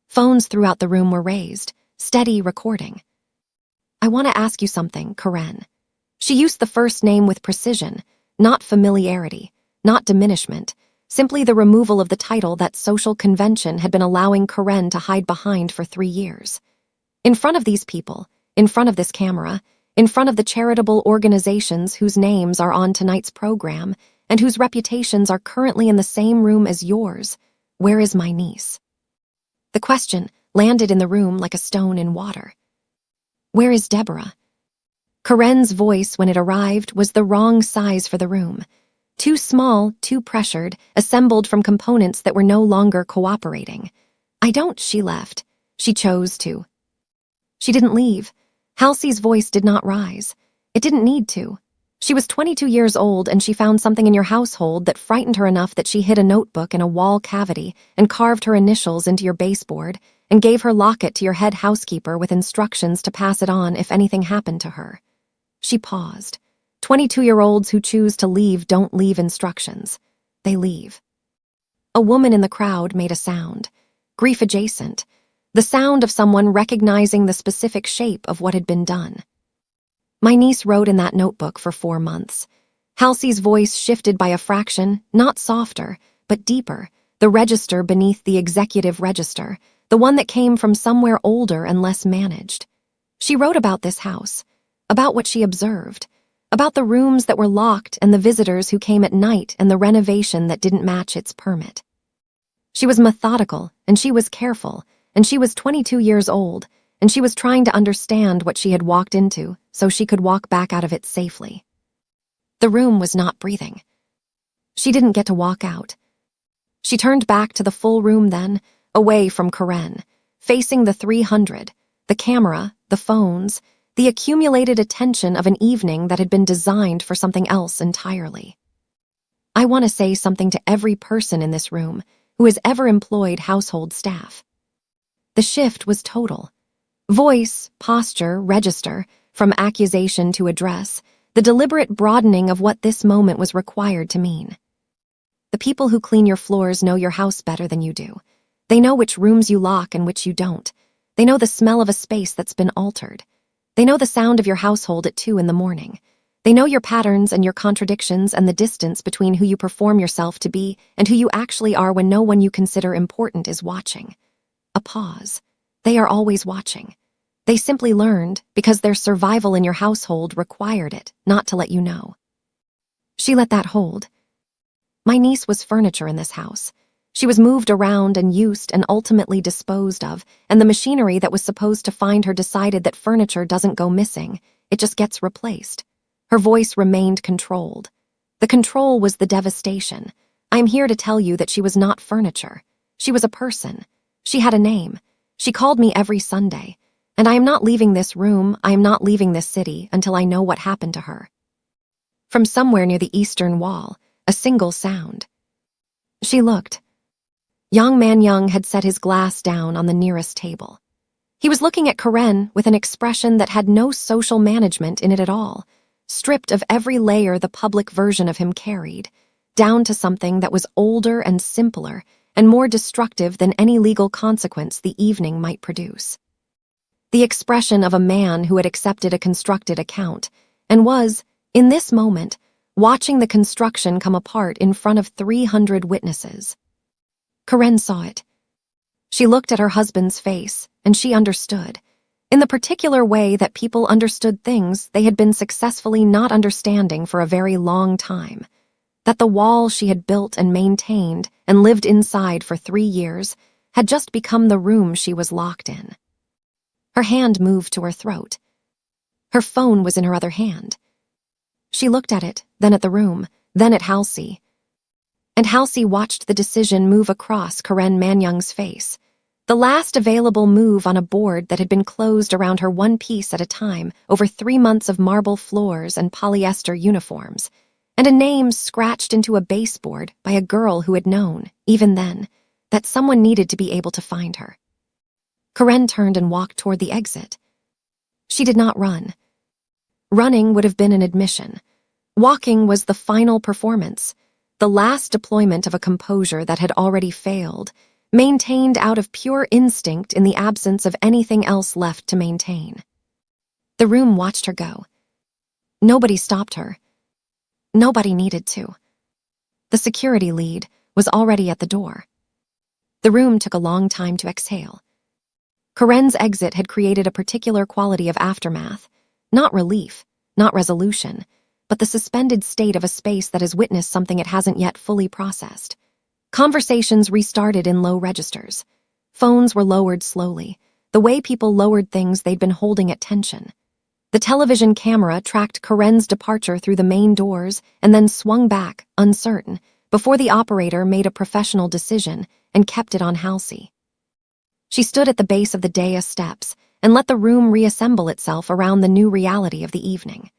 Phones throughout the room were raised, steady recording. I want to ask you something, Karen. She used the first name with precision, not familiarity, not diminishment, simply the removal of the title that social convention had been allowing Karen to hide behind for 3 years. In front of these people, in front of this camera, in front of the charitable organizations whose names are on tonight's program and whose reputations are currently in the same room as yours, where is my niece? The question landed in the room like a stone in water. Where is Deborah? Karen's voice, when it arrived, was the wrong size for the room. Too small, too pressured, assembled from components that were no longer cooperating. She left. She chose to. She didn't leave. Halsey's voice did not rise. It didn't need to. She was 22 years old, and she found something in your household that frightened her enough that she hid a notebook in a wall cavity and carved her initials into your baseboard and gave her locket to your head housekeeper with instructions to pass it on if anything happened to her. She paused. 22-year-olds who choose to leave don't leave instructions. They leave. A woman in the crowd made a sound, grief-adjacent, the sound of someone recognizing the specific shape of what had been done. My niece wrote in that notebook for 4 months. Halsey's voice shifted by a fraction, not softer, but deeper, the register beneath the executive register, the one that came from somewhere older and less managed. She wrote about this house, about what she observed, about the rooms that were locked and the visitors who came at night and the renovation that didn't match its permit. She was methodical, and she was careful, and she was 22 years old, and she was trying to understand what she had walked into so she could walk back out of it safely. The room was not breathing. She didn't get to walk out. She turned back to the full room then, away from Karen, facing the 300, the camera, the phones, the accumulated attention of an evening that had been designed for something else entirely. I want to say something to every person in this room who has ever employed household staff. The shift was total. Voice, posture, register, from accusation to address, the deliberate broadening of what this moment was required to mean. The people who clean your floors know your house better than you do. They know which rooms you lock and which you don't. They know the smell of a space that's been altered. They know the sound of your household at 2 in the morning. They know your patterns and your contradictions and the distance between who you perform yourself to be and who you actually are when no one you consider important is watching. A pause. They are always watching. They simply learned because their survival in your household required it, not to let you know. She let that hold. My niece was furniture in this house. She was moved around and used and ultimately disposed of, and the machinery that was supposed to find her decided that furniture doesn't go missing, it just gets replaced. Her voice remained controlled. The control was the devastation. I'm here to tell you that she was not furniture. She was a person. She had a name. She called me every Sunday. And I am not leaving this room, I am not leaving this city until I know what happened to her. From somewhere near the eastern wall, a single sound. She looked. Young Man Young had set his glass down on the nearest table. He was looking at Karen with an expression that had no social management in it at all, stripped of every layer the public version of him carried, down to something that was older and simpler and more destructive than any legal consequence the evening might produce. The expression of a man who had accepted a constructed account and was, in this moment, watching the construction come apart in front of 300 witnesses. Karen saw it. She looked at her husband's face, and she understood, in the particular way that people understood things they had been successfully not understanding for a very long time, that the wall she had built and maintained and lived inside for 3 years had just become the room she was locked in. Her hand moved to her throat. Her phone was in her other hand. She looked at it, then at the room, then at Halsey. And Halsey watched the decision move across Karen Manyung's face, the last available move on a board that had been closed around her one piece at a time over 3 months of marble floors and polyester uniforms, and a name scratched into a baseboard by a girl who had known, even then, that someone needed to be able to find her. Karen turned and walked toward the exit. She did not run. Running would have been an admission. Walking was the final performance, the last deployment of a composure that had already failed, maintained out of pure instinct in the absence of anything else left to maintain. The room watched her go. Nobody stopped her. Nobody needed to. The security lead was already at the door. The room took a long time to exhale. Karen's exit had created a particular quality of aftermath, not relief, not resolution, but the suspended state of a space that has witnessed something it hasn't yet fully processed. Conversations restarted in low registers. Phones were lowered slowly, the way people lowered things they'd been holding at tension. The television camera tracked Karen's departure through the main doors and then swung back, uncertain, before the operator made a professional decision and kept it on Halsey. She stood at the base of the dais steps and let the room reassemble itself around the new reality of the evening.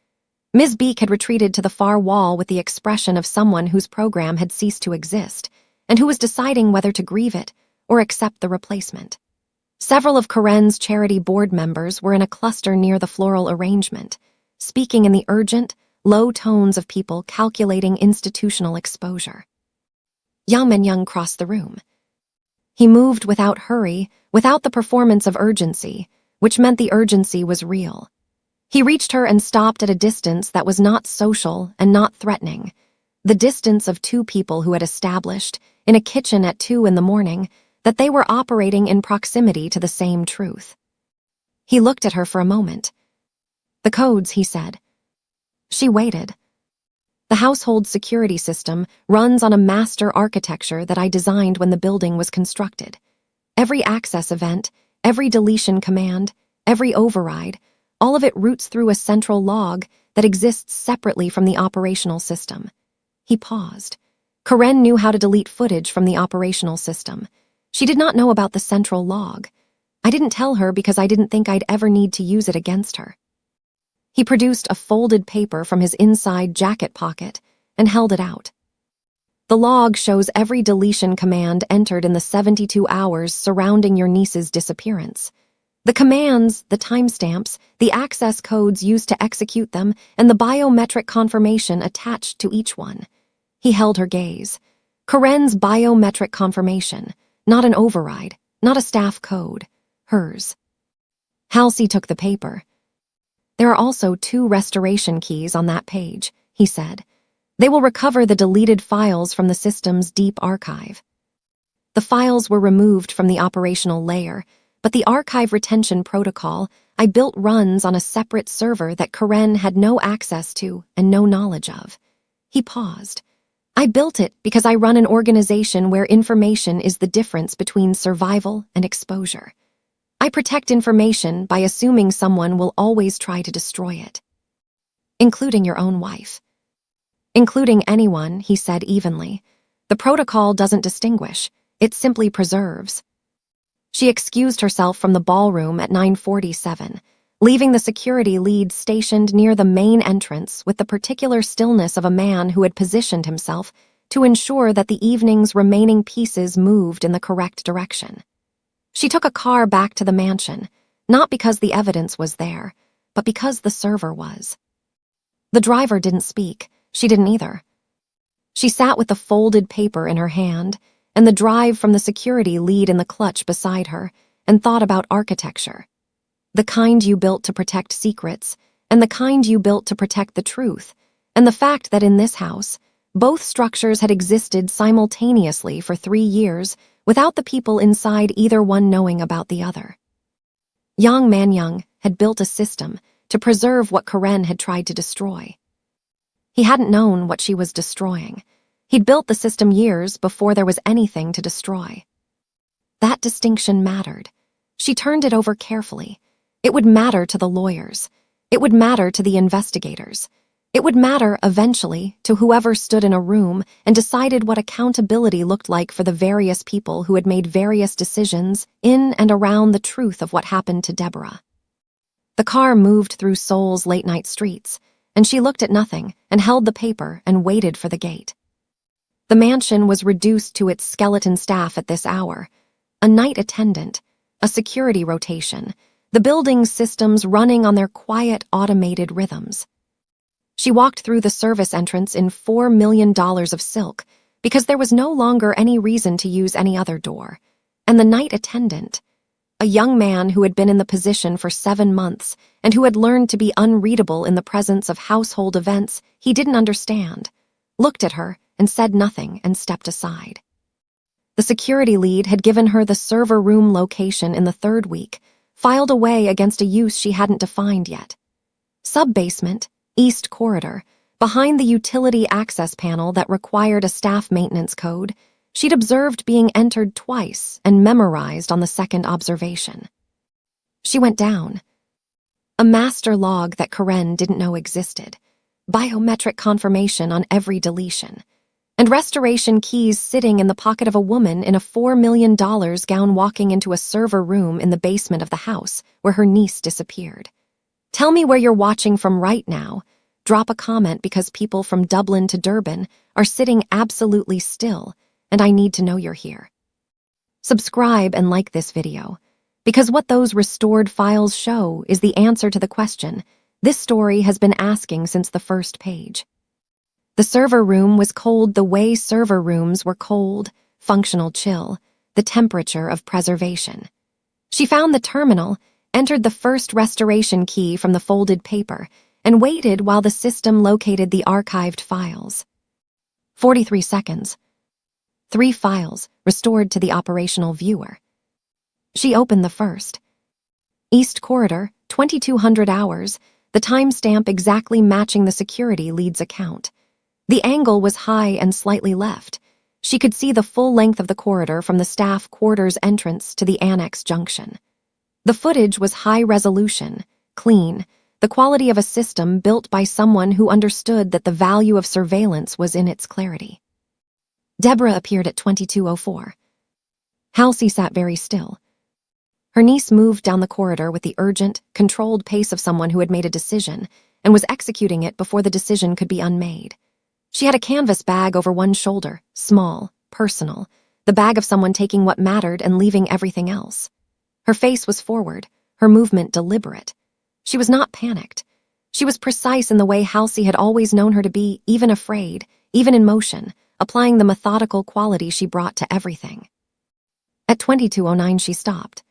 Ms. Beek had retreated to the far wall with the expression of someone whose program had ceased to exist, and who was deciding whether to grieve it or accept the replacement. Several of Karen's charity board members were in a cluster near the floral arrangement, speaking in the urgent, low tones of people calculating institutional exposure. Yang Men-young crossed the room. He moved without hurry, without the performance of urgency, which meant the urgency was real. He reached her and stopped at a distance that was not social and not threatening, the distance of two people who had established, in a kitchen at 2 a.m, that they were operating in proximity to the same truth. He looked at her for a moment. "The codes," he said. She waited. "The household security system runs on a master architecture that I designed when the building was constructed. Every access event, every deletion command, every override, all of it routes through a central log that exists separately from the operational system." He paused. Karen knew how to delete footage from the operational system. She did not know about the central log. I didn't tell her because I didn't think I'd ever need to use it against her. He produced a folded paper from his inside jacket pocket and held it out. "The log shows every deletion command entered in the 72 hours surrounding your niece's disappearance. The commands, the timestamps, the access codes used to execute them, and the biometric confirmation attached to each one." He held her gaze. Karen's biometric confirmation, not an override, not a staff code, hers. Halsey took the paper. "There are also 2 restoration keys on that page," he said. "They will recover the deleted files from the system's deep archive." The files were removed from the operational layer, but the archive retention protocol I built runs on a separate server that Karen had no access to and no knowledge of. He paused. "I built it because I run an organization where information is the difference between survival and exposure. I protect information by assuming someone will always try to destroy it. Including your own wife." "Including anyone," he said evenly. "The protocol doesn't distinguish. It simply preserves." She excused herself from the ballroom at 9:47, leaving the security lead stationed near the main entrance with the particular stillness of a man who had positioned himself to ensure that the evening's remaining pieces moved in the correct direction. She took a car back to the mansion, not because the evidence was there, but because the server was. The driver didn't speak. She didn't either. She sat with the folded paper in her hand and the drive from the security lead in the clutch beside her and thought about architecture. The kind you built to protect secrets, and the kind you built to protect the truth, And the fact that in this house, both structures had existed simultaneously for 3 years without the people inside either one knowing about the other. Yang Man-young had built a system to preserve what Karen had tried to destroy. He hadn't known what she was destroying. He'd built the system years before there was anything to destroy. That distinction mattered. She turned it over carefully. It would matter to the lawyers. It would matter to the investigators. It would matter, eventually, to whoever stood in a room and decided what accountability looked like for the various people who had made various decisions in and around the truth of what happened to Deborah. The car moved through Seoul's late-night streets, and she looked at nothing and held the paper and waited for the gate. The mansion was reduced to its skeleton staff at this hour: a night attendant, a security rotation, the building's systems running on their quiet, automated rhythms. She walked through the service entrance in $4 million of silk because there was no longer any reason to use any other door. And the night attendant, a young man who had been in the position for 7 months and who had learned to be unreadable in the presence of household events he didn't understand, looked at her and said nothing and stepped aside. The security lead had given her the server room location in the 3rd week, filed away against a use she hadn't defined yet. Sub-basement, East Corridor, behind the utility access panel that required a staff maintenance code, she'd observed being entered twice and memorized on the 2nd observation. She went down. A master log that Karen didn't know existed, biometric confirmation on every deletion, and restoration keys sitting in the pocket of a woman in a $4 million gown walking into a server room in the basement of the house where her niece disappeared. Tell me where you're watching from right now. Drop a comment because people from Dublin to Durban are sitting absolutely still, and I need to know you're here. Subscribe and like this video, because what those restored files show is the answer to the question this story has been asking since the first page. The server room was cold the way server rooms were cold, functional chill, the temperature of preservation. She found the terminal, entered the first restoration key from the folded paper, and waited while the system located the archived files. 43 seconds. 3 files restored to the operational viewer. She opened the first. East Corridor, 2200 hours, the timestamp exactly matching the security lead's account. The angle was high and slightly left. She could see the full length of the corridor from the staff quarters entrance to the annex junction. The footage was high resolution, clean, the quality of a system built by someone who understood that the value of surveillance was in its clarity. Deborah appeared at 22:04. Halsey sat very still. Her niece moved down the corridor with the urgent, controlled pace of someone who had made a decision and was executing it before the decision could be unmade. She had a canvas bag over one shoulder, small, personal, the bag of someone taking what mattered and leaving everything else. Her face was forward, her movement deliberate. She was not panicked. She was precise in the way Halsey had always known her to be, even afraid, even in motion, applying the methodical quality she brought to everything. At 22:09 she stopped.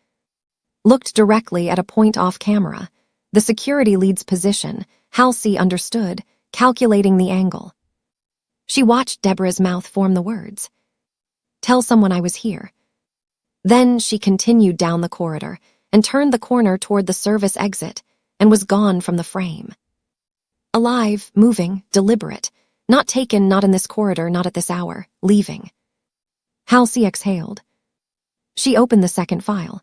Looked directly at a point off camera. The security lead's position, Halsey understood, calculating the angle. She watched Deborah's mouth form the words. Tell someone I was here. Then she continued down the corridor and turned the corner toward the service exit and was gone from the frame. Alive, moving, deliberate, not taken, not in this corridor, not at this hour, leaving. Halsey exhaled. She opened the second file.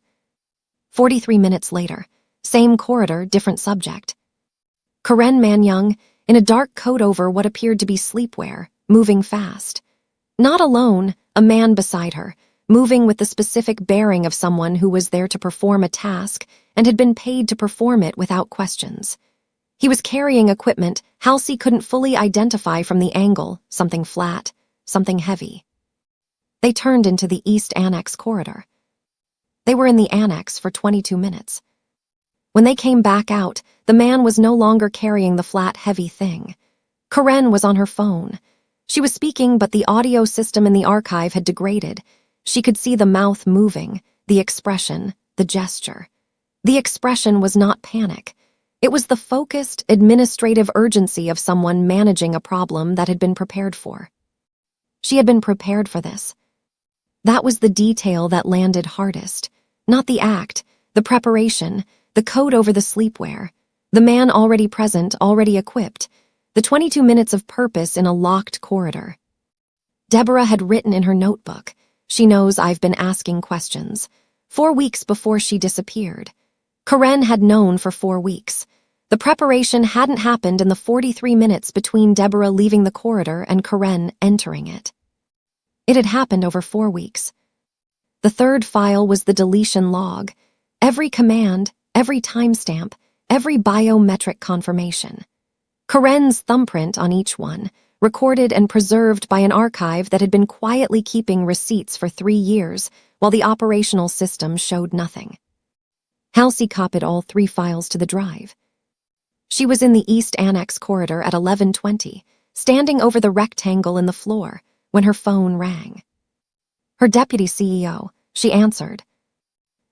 43 minutes later, same corridor, different subject. Karen Man-young, in a dark coat over what appeared to be sleepwear, moving fast. Not alone, a man beside her, moving with the specific bearing of someone who was there to perform a task and had been paid to perform it without questions. He was carrying equipment Halsey couldn't fully identify from the angle, something flat, something heavy. They turned into the East Annex corridor. They were in the annex for 22 minutes. When they came back out, the man was no longer carrying the flat, heavy thing. Karen was on her phone. She was speaking, but the audio system in the archive had degraded. She could see the mouth moving, the expression, the gesture. The expression was not panic. It was the focused, administrative urgency of someone managing a problem that had been prepared for. She had been prepared for this. That was the detail that landed hardest. Not the act, the preparation, the coat over the sleepwear, the man already present, already equipped, the 22 minutes of purpose in a locked corridor. Deborah had written in her notebook, "She knows I've been asking questions," 4 weeks before she disappeared. Karen had known for 4 weeks. The preparation hadn't happened in the 43 minutes between Deborah leaving the corridor and Karen entering it. It had happened over 4 weeks. The third file was the deletion log. Every command, every timestamp, every biometric confirmation. Karen's thumbprint on each one, recorded and preserved by an archive that had been quietly keeping receipts for 3 years, while the operational system showed nothing. Halsey copied all 3 files to the drive. She was in the East Annex corridor at 11:20, standing over the rectangle in the floor, when her phone rang. Her deputy CEO, she answered.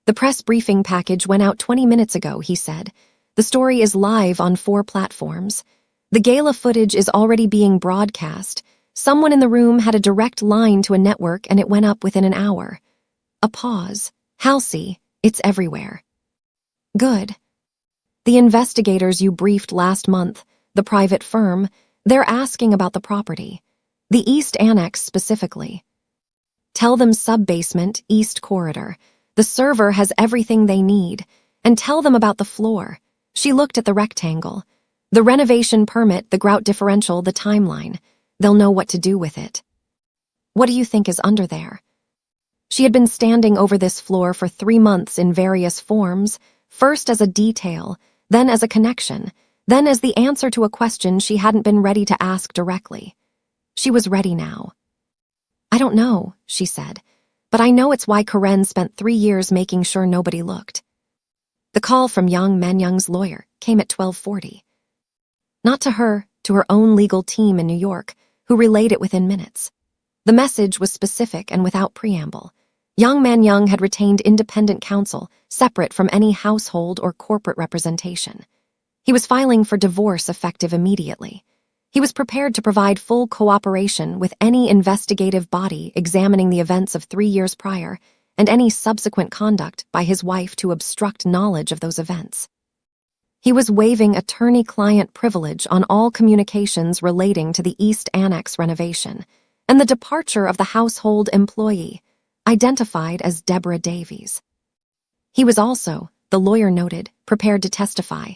"The press briefing package went out 20 minutes ago," he said. "The story is live on 4 platforms. The gala footage is already being broadcast. Someone in the room had a direct line to a network and it went up within an hour." A pause. "Halsey, it's everywhere." "Good. The investigators you briefed last month, the private firm, they're asking about the property. The East Annex specifically. Tell them sub-basement, East Corridor. The server has everything they need. And tell them about the floor." She looked at the rectangle. "The renovation permit, the grout differential, the timeline. They'll know what to do with it." "What do you think is under there?" She had been standing over this floor for 3 months in various forms, first as a detail, then as a connection, then as the answer to a question she hadn't been ready to ask directly. She was ready now. "I don't know," she said, "but I know it's why Karen spent 3 years making sure nobody looked." The call from Yang Manyang's lawyer came at 12:40. Not to her, to her own legal team in New York, who relayed it within minutes. The message was specific and without preamble. Yang Manyang had retained independent counsel, separate from any household or corporate representation. He was filing for divorce effective immediately. He was prepared to provide full cooperation with any investigative body examining the events of 3 years prior and any subsequent conduct by his wife to obstruct knowledge of those events. He was waiving attorney-client privilege on all communications relating to the East Annex renovation and the departure of the household employee, identified as Deborah Davies. He was also, the lawyer noted, prepared to testify.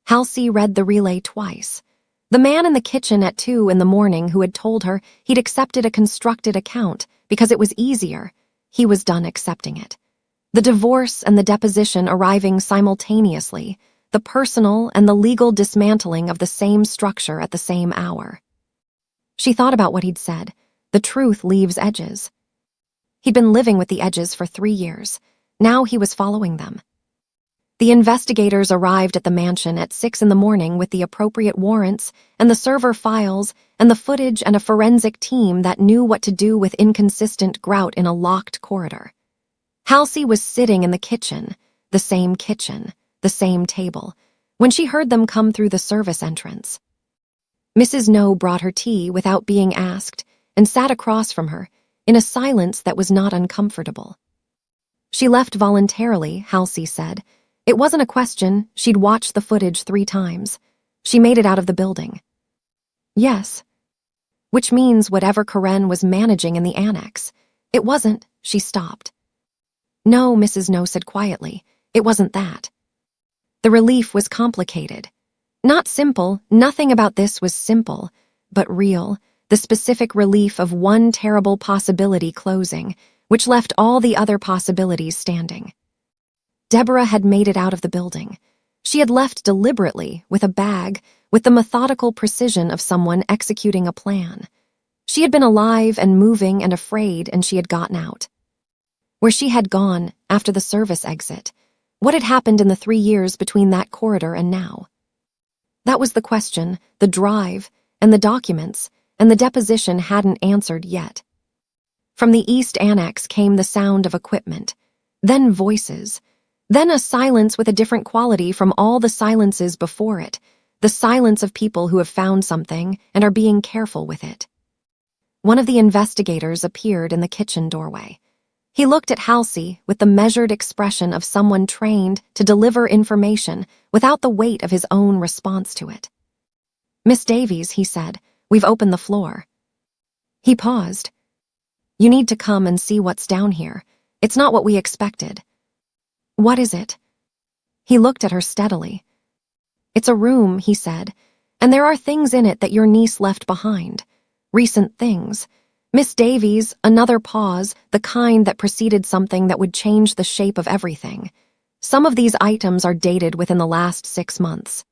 Halsey read the relay twice. The man in the kitchen at 2 in the morning who had told her he'd accepted a constructed account because it was easier, he was done accepting it. The divorce and the deposition arriving simultaneously, the personal and the legal dismantling of the same structure at the same hour. She thought about what he'd said. The truth leaves edges. He'd been living with the edges for 3 years. Now he was following them. The investigators arrived at the mansion at 6 in the morning with the appropriate warrants and the server files and the footage and a forensic team that knew what to do with inconsistent grout in a locked corridor. Halsey was sitting in the kitchen, the same table, when she heard them come through the service entrance. Mrs. No brought her tea without being asked and sat across from her, in a silence that was not uncomfortable. She left voluntarily, Halsey said. It wasn't a question, she'd watched the footage 3 times. She made it out of the building. Yes. Which means whatever Karen was managing in the annex. It wasn't, she stopped. No, Mrs. No said quietly, it wasn't that. The relief was complicated. Not simple, nothing about this was simple, but real. The specific relief of one terrible possibility closing, which left all the other possibilities standing. Deborah had made it out of the building. She had left deliberately, with a bag, with the methodical precision of someone executing a plan. She had been alive and moving and afraid, and she had gotten out. Where she had gone, after the service exit, what had happened in the 3 years between that corridor and now? That was the question, the drive, and the documents, and the deposition hadn't answered yet. From the East Annex came the sound of equipment, then voices. Then a silence with a different quality from all the silences before it, the silence of people who have found something and are being careful with it. One of the investigators appeared in the kitchen doorway. He looked at Halsey with the measured expression of someone trained to deliver information without the weight of his own response to it. "Miss Davies," he said, "we've opened the floor." He paused. "You need to come and see what's down here. It's not what we expected." "What is it?" He looked at her steadily. "It's a room," he said, "and there are things in it that your niece left behind. Recent things. Miss Davies," another pause, the kind that preceded something that would change the shape of everything. "Some of these items are dated within the last 6 months."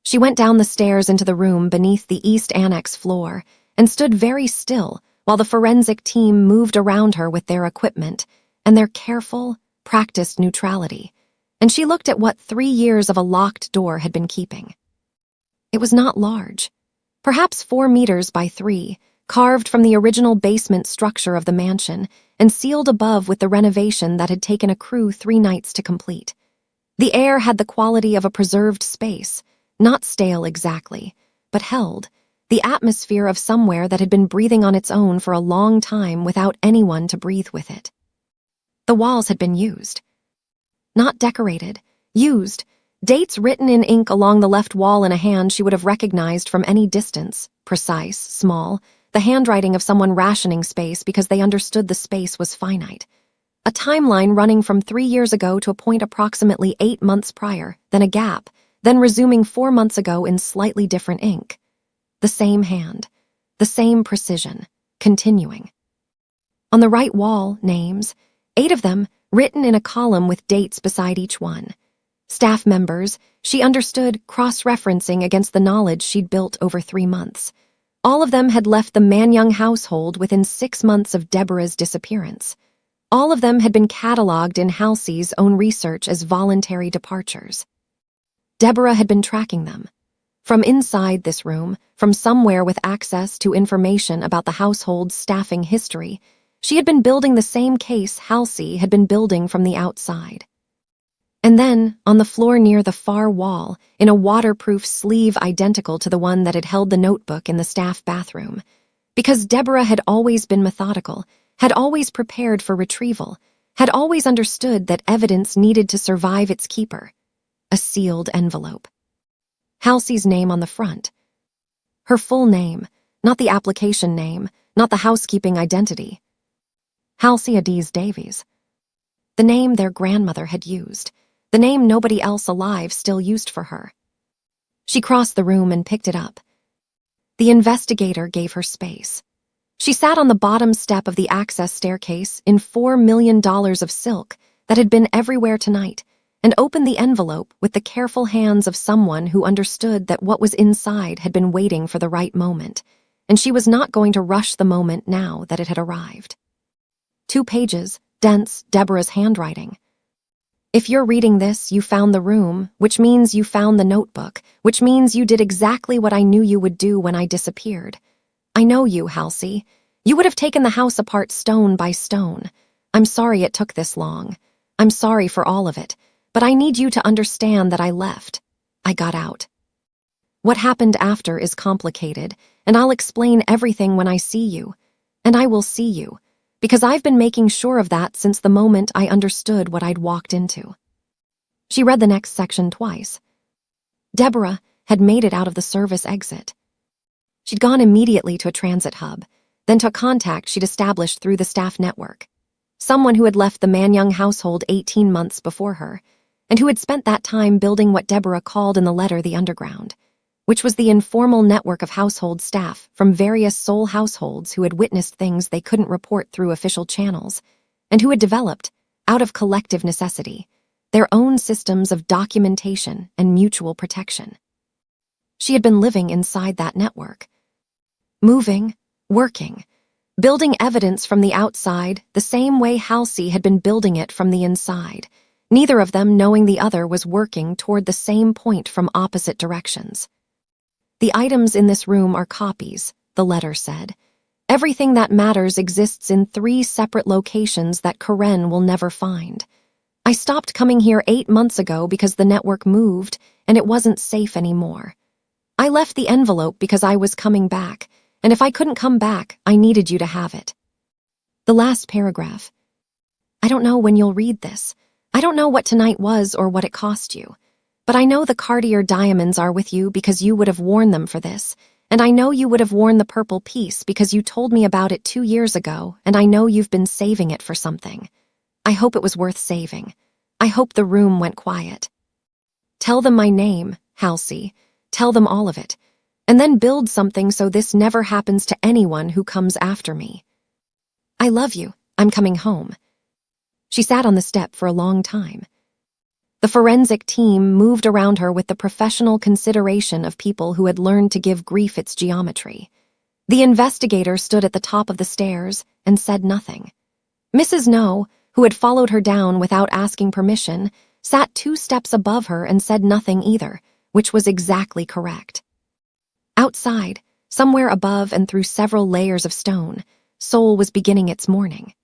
She went down the stairs into the room beneath the East Annex floor and stood very still while the forensic team moved around her with their equipment and their careful, practiced neutrality, and she looked at what 3 years of a locked door had been keeping. It was not large. Perhaps 4 meters by 3, carved from the original basement structure of the mansion and sealed above with the renovation that had taken a crew 3 nights to complete. The air had the quality of a preserved space, not stale exactly, but held, the atmosphere of somewhere that had been breathing on its own for a long time without anyone to breathe with it. The walls had been used. Not decorated, used. Dates written in ink along the left wall in a hand she would have recognized from any distance, precise, small, the handwriting of someone rationing space because they understood the space was finite. A timeline running from 3 years ago to a point approximately 8 months prior, then a gap, then resuming 4 months ago in slightly different ink. The same hand, the same precision, continuing. On the right wall, names, 8 of them, written in a column with dates beside each one. Staff members, she understood, cross-referencing against the knowledge she'd built over 3 months. All of them had left the Manyoung household within 6 months of Deborah's disappearance. All of them had been cataloged in Halsey's own research as voluntary departures. Deborah had been tracking them. From inside this room, from somewhere with access to information about the household's staffing history, she had been building the same case Halsey had been building from the outside. And then, on the floor near the far wall, in a waterproof sleeve identical to the one that had held the notebook in the staff bathroom, because Deborah had always been methodical, had always prepared for retrieval, had always understood that evidence needed to survive its keeper. A sealed envelope. Halsey's name on the front. Her full name, not the application name, not the housekeeping identity. Halsey Adiz Davies. The name their grandmother had used. The name nobody else alive still used for her. She crossed the room and picked it up. The investigator gave her space. She sat on the bottom step of the access staircase in $4 million of silk that had been everywhere tonight, and opened the envelope with the careful hands of someone who understood that what was inside had been waiting for the right moment, and she was not going to rush the moment now that it had arrived. 2 pages, dense, Deborah's handwriting. If you're reading this, you found the room, which means you found the notebook, which means you did exactly what I knew you would do when I disappeared. I know you, Halsey. You would have taken the house apart stone by stone. I'm sorry it took this long. I'm sorry for all of it, but I need you to understand that I left. I got out. What happened after is complicated, and I'll explain everything when I see you. And I will see you. Because I've been making sure of that since the moment I understood what I'd walked into. She read the next section twice. Deborah had made it out of the service exit. She'd gone immediately to a transit hub, then to a contact she'd established through the staff network. Someone who had left the Manyoung household 18 months before her, and who had spent that time building what Deborah called in the letter the underground, which was the informal network of household staff from various Seoul households who had witnessed things they couldn't report through official channels, and who had developed, out of collective necessity, their own systems of documentation and mutual protection. She had been living inside that network. Moving, working, building evidence from the outside the same way Halsey had been building it from the inside, neither of them knowing the other was working toward the same point from opposite directions. The items in this room are copies, the letter said. Everything that matters exists in 3 separate locations that Karen will never find. I stopped coming here 8 months ago because the network moved and it wasn't safe anymore. I left the envelope because I was coming back, and if I couldn't come back, I needed you to have it. The last paragraph. I don't know when you'll read this. I don't know what tonight was or what it cost you. But I know the Cartier diamonds are with you because you would have worn them for this, and I know you would have worn the purple piece because you told me about it 2 years ago, and I know you've been saving it for something. I hope it was worth saving. I hope the room went quiet. Tell them my name, Halsey. Tell them all of it. And then build something so this never happens to anyone who comes after me. I love you. I'm coming home. She sat on the step for a long time. The forensic team moved around her with the professional consideration of people who had learned to give grief its geometry. The investigator stood at the top of the stairs and said nothing. Mrs. No, who had followed her down without asking permission, sat 2 steps above her and said nothing either, which was exactly correct. Outside, somewhere above and through several layers of stone, Seoul was beginning its morning.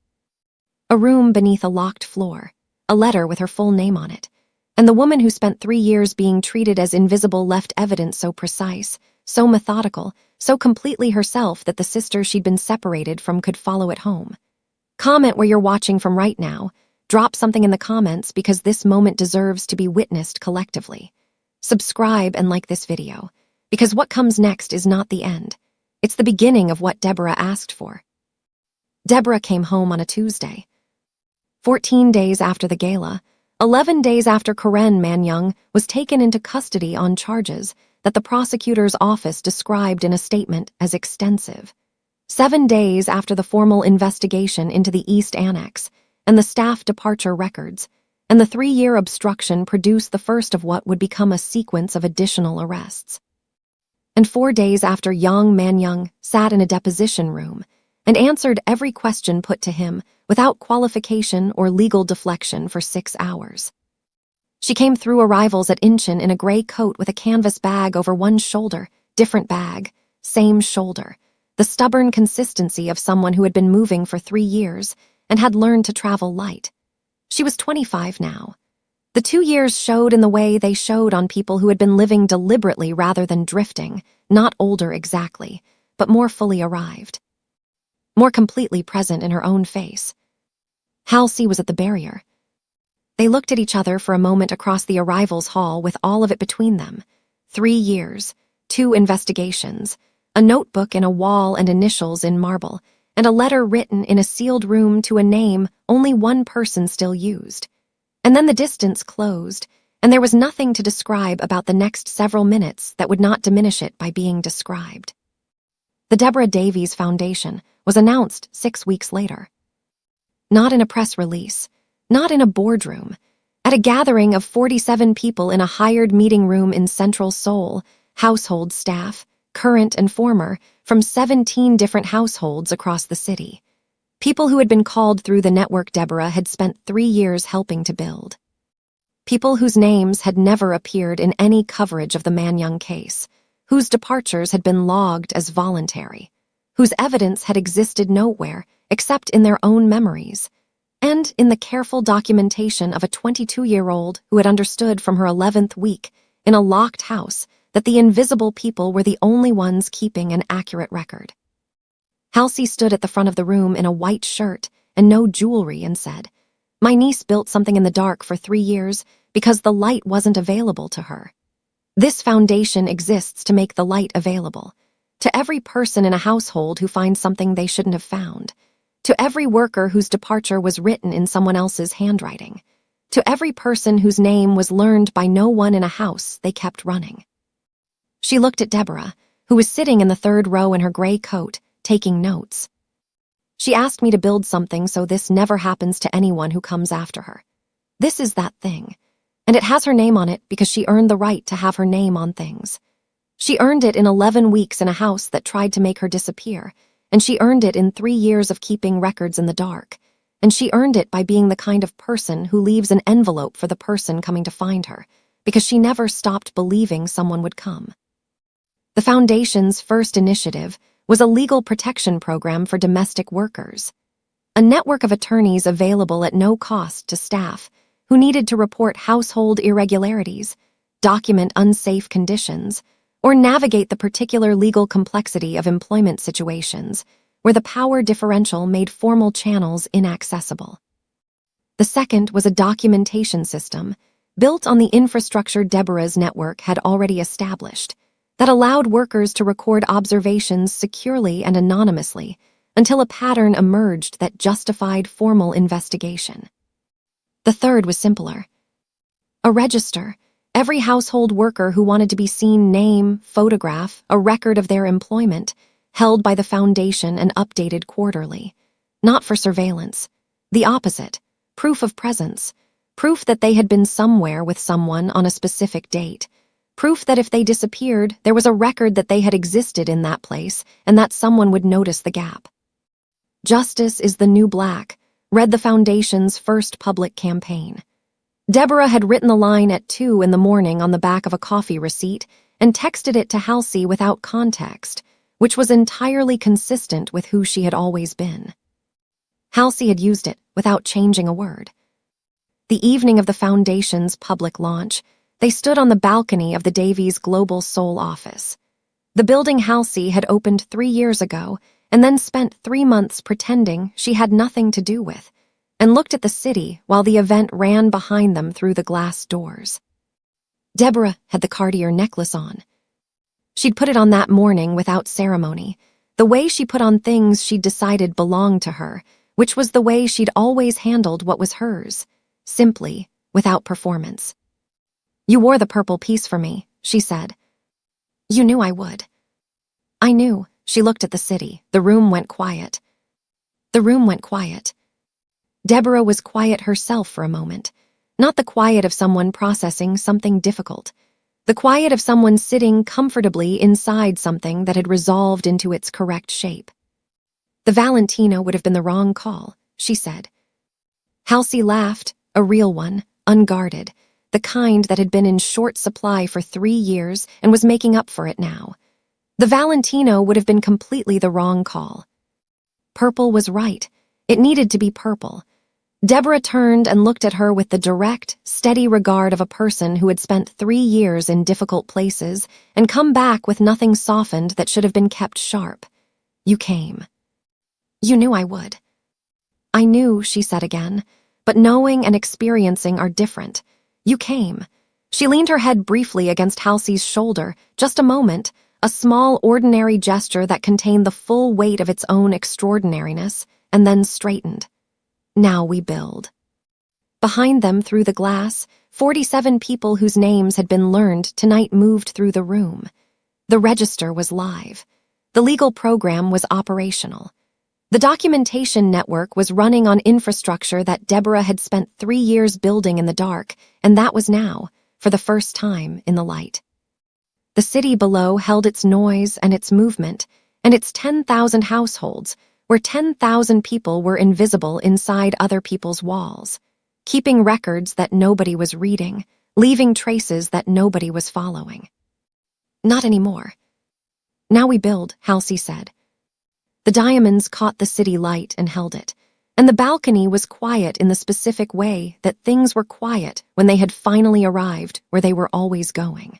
A room beneath a locked floor, a letter with her full name on it, and the woman who spent 3 years being treated as invisible left evidence so precise, so methodical, so completely herself that the sister she'd been separated from could follow it home. Comment where you're watching from right now. Drop something in the comments because this moment deserves to be witnessed collectively. Subscribe and like this video, because what comes next is not the end. It's the beginning of what Deborah asked for. Deborah came home on a Tuesday. 14 days after the gala, 11 days after Karen Manyang was taken into custody on charges that the prosecutor's office described in a statement as extensive. 7 days after the formal investigation into the East Annex and the staff departure records, and the 3-year obstruction produced the first of what would become a sequence of additional arrests. And 4 days after Yang Manyang sat in a deposition room and answered every question put to him without qualification or legal deflection for 6 hours. She came through arrivals at Incheon in a gray coat with a canvas bag over one shoulder, different bag, same shoulder, the stubborn consistency of someone who had been moving for 3 years and had learned to travel light. She was 25 now. The 2 years showed in the way they showed on people who had been living deliberately rather than drifting, not older exactly, but more fully arrived. More completely present in her own face. Halsey was at the barrier. They looked at each other for a moment across the arrivals hall with all of it between them. 3 years, 2 investigations, a notebook in a wall and initials in marble, and a letter written in a sealed room to a name only one person still used. And then the distance closed, and there was nothing to describe about the next several minutes that would not diminish it by being described. The Deborah Davies Foundation was announced 6 weeks later. Not in a press release, not in a boardroom, at a gathering of 47 people in a hired meeting room in central Seoul, household staff, current and former, from 17 different households across the city. People who had been called through the network Deborah had spent 3 years helping to build. People whose names had never appeared in any coverage of the Manyang case, whose departures had been logged as voluntary, whose evidence had existed nowhere except in their own memories, and in the careful documentation of a 22-year-old who had understood from her 11th week in a locked house that the invisible people were the only ones keeping an accurate record. Halsey stood at the front of the room in a white shirt and no jewelry and said, "My niece built something in the dark for 3 years because the light wasn't available to her. This foundation exists to make the light available to every person in a household who finds something they shouldn't have found, to every worker whose departure was written in someone else's handwriting, to every person whose name was learned by no one in a house they kept running." She looked at Deborah, who was sitting in the 3rd row in her gray coat, taking notes. "She asked me to build something so this never happens to anyone who comes after her. This is that thing, and it has her name on it because she earned the right to have her name on things. She earned it in 11 weeks in a house that tried to make her disappear, and she earned it in 3 years of keeping records in the dark, and she earned it by being the kind of person who leaves an envelope for the person coming to find her, because she never stopped believing someone would come." The Foundation's first initiative was a legal protection program for domestic workers, a network of attorneys available at no cost to staff who needed to report household irregularities, document unsafe conditions, or navigate the particular legal complexity of employment situations where the power differential made formal channels inaccessible. The second was a documentation system built on the infrastructure Deborah's network had already established that allowed workers to record observations securely and anonymously until a pattern emerged that justified formal investigation. The third was simpler. A register. Every household worker who wanted to be seen name, photograph, a record of their employment, held by the foundation and updated quarterly. Not for surveillance. The opposite. Proof of presence. Proof that they had been somewhere with someone on a specific date. Proof that if they disappeared, there was a record that they had existed in that place and that someone would notice the gap. Justice is the New Black, read the Foundation's first public campaign. Deborah had written the line at 2 in the morning on the back of a coffee receipt and texted it to Halsey without context, which was entirely consistent with who she had always been. Halsey had used it without changing a word. The evening of the Foundation's public launch, they stood on the balcony of the Davies Global Seoul office. The building Halsey had opened 3 years ago and then spent 3 months pretending she had nothing to do with, and looked at the city while the event ran behind them through the glass doors. Deborah had the Cartier necklace on. She'd put it on that morning without ceremony, the way she put on things she'd decided belonged to her, which was the way she'd always handled what was hers, simply, without performance. "You wore the purple piece for me," she said. "You knew I would." "I knew." She looked at the city. The room went quiet. The room went quiet. Deborah was quiet herself for a moment, not the quiet of someone processing something difficult, the quiet of someone sitting comfortably inside something that had resolved into its correct shape. "The Valentino would have been the wrong call," she said. Halsey laughed, a real one, unguarded, the kind that had been in short supply for 3 years and was making up for it now. The Valentino would have been completely the wrong call. Purple was right. It needed to be purple. Deborah turned and looked at her with the direct, steady regard of a person who had spent 3 years in difficult places and come back with nothing softened that should have been kept sharp. "You came." "You knew I would." "I knew," she said again, "but knowing and experiencing are different. You came." She leaned her head briefly against Halsey's shoulder, just a moment, a small, ordinary gesture that contained the full weight of its own extraordinariness, and then straightened. "Now we build." Behind them, through the glass, 47 people whose names had been learned tonight moved through the room. The register was live. The legal program was operational. The documentation network was running on infrastructure that Deborah had spent 3 years building in the dark, and that was now, for the first time, in the light. The city below held its noise and its movement, and its 10,000 households, where 10,000 people were invisible inside other people's walls, keeping records that nobody was reading, leaving traces that nobody was following. "Not anymore." "Now we build," Halsey said. The diamonds caught the city light and held it, and the balcony was quiet in the specific way that things were quiet when they had finally arrived where they were always going.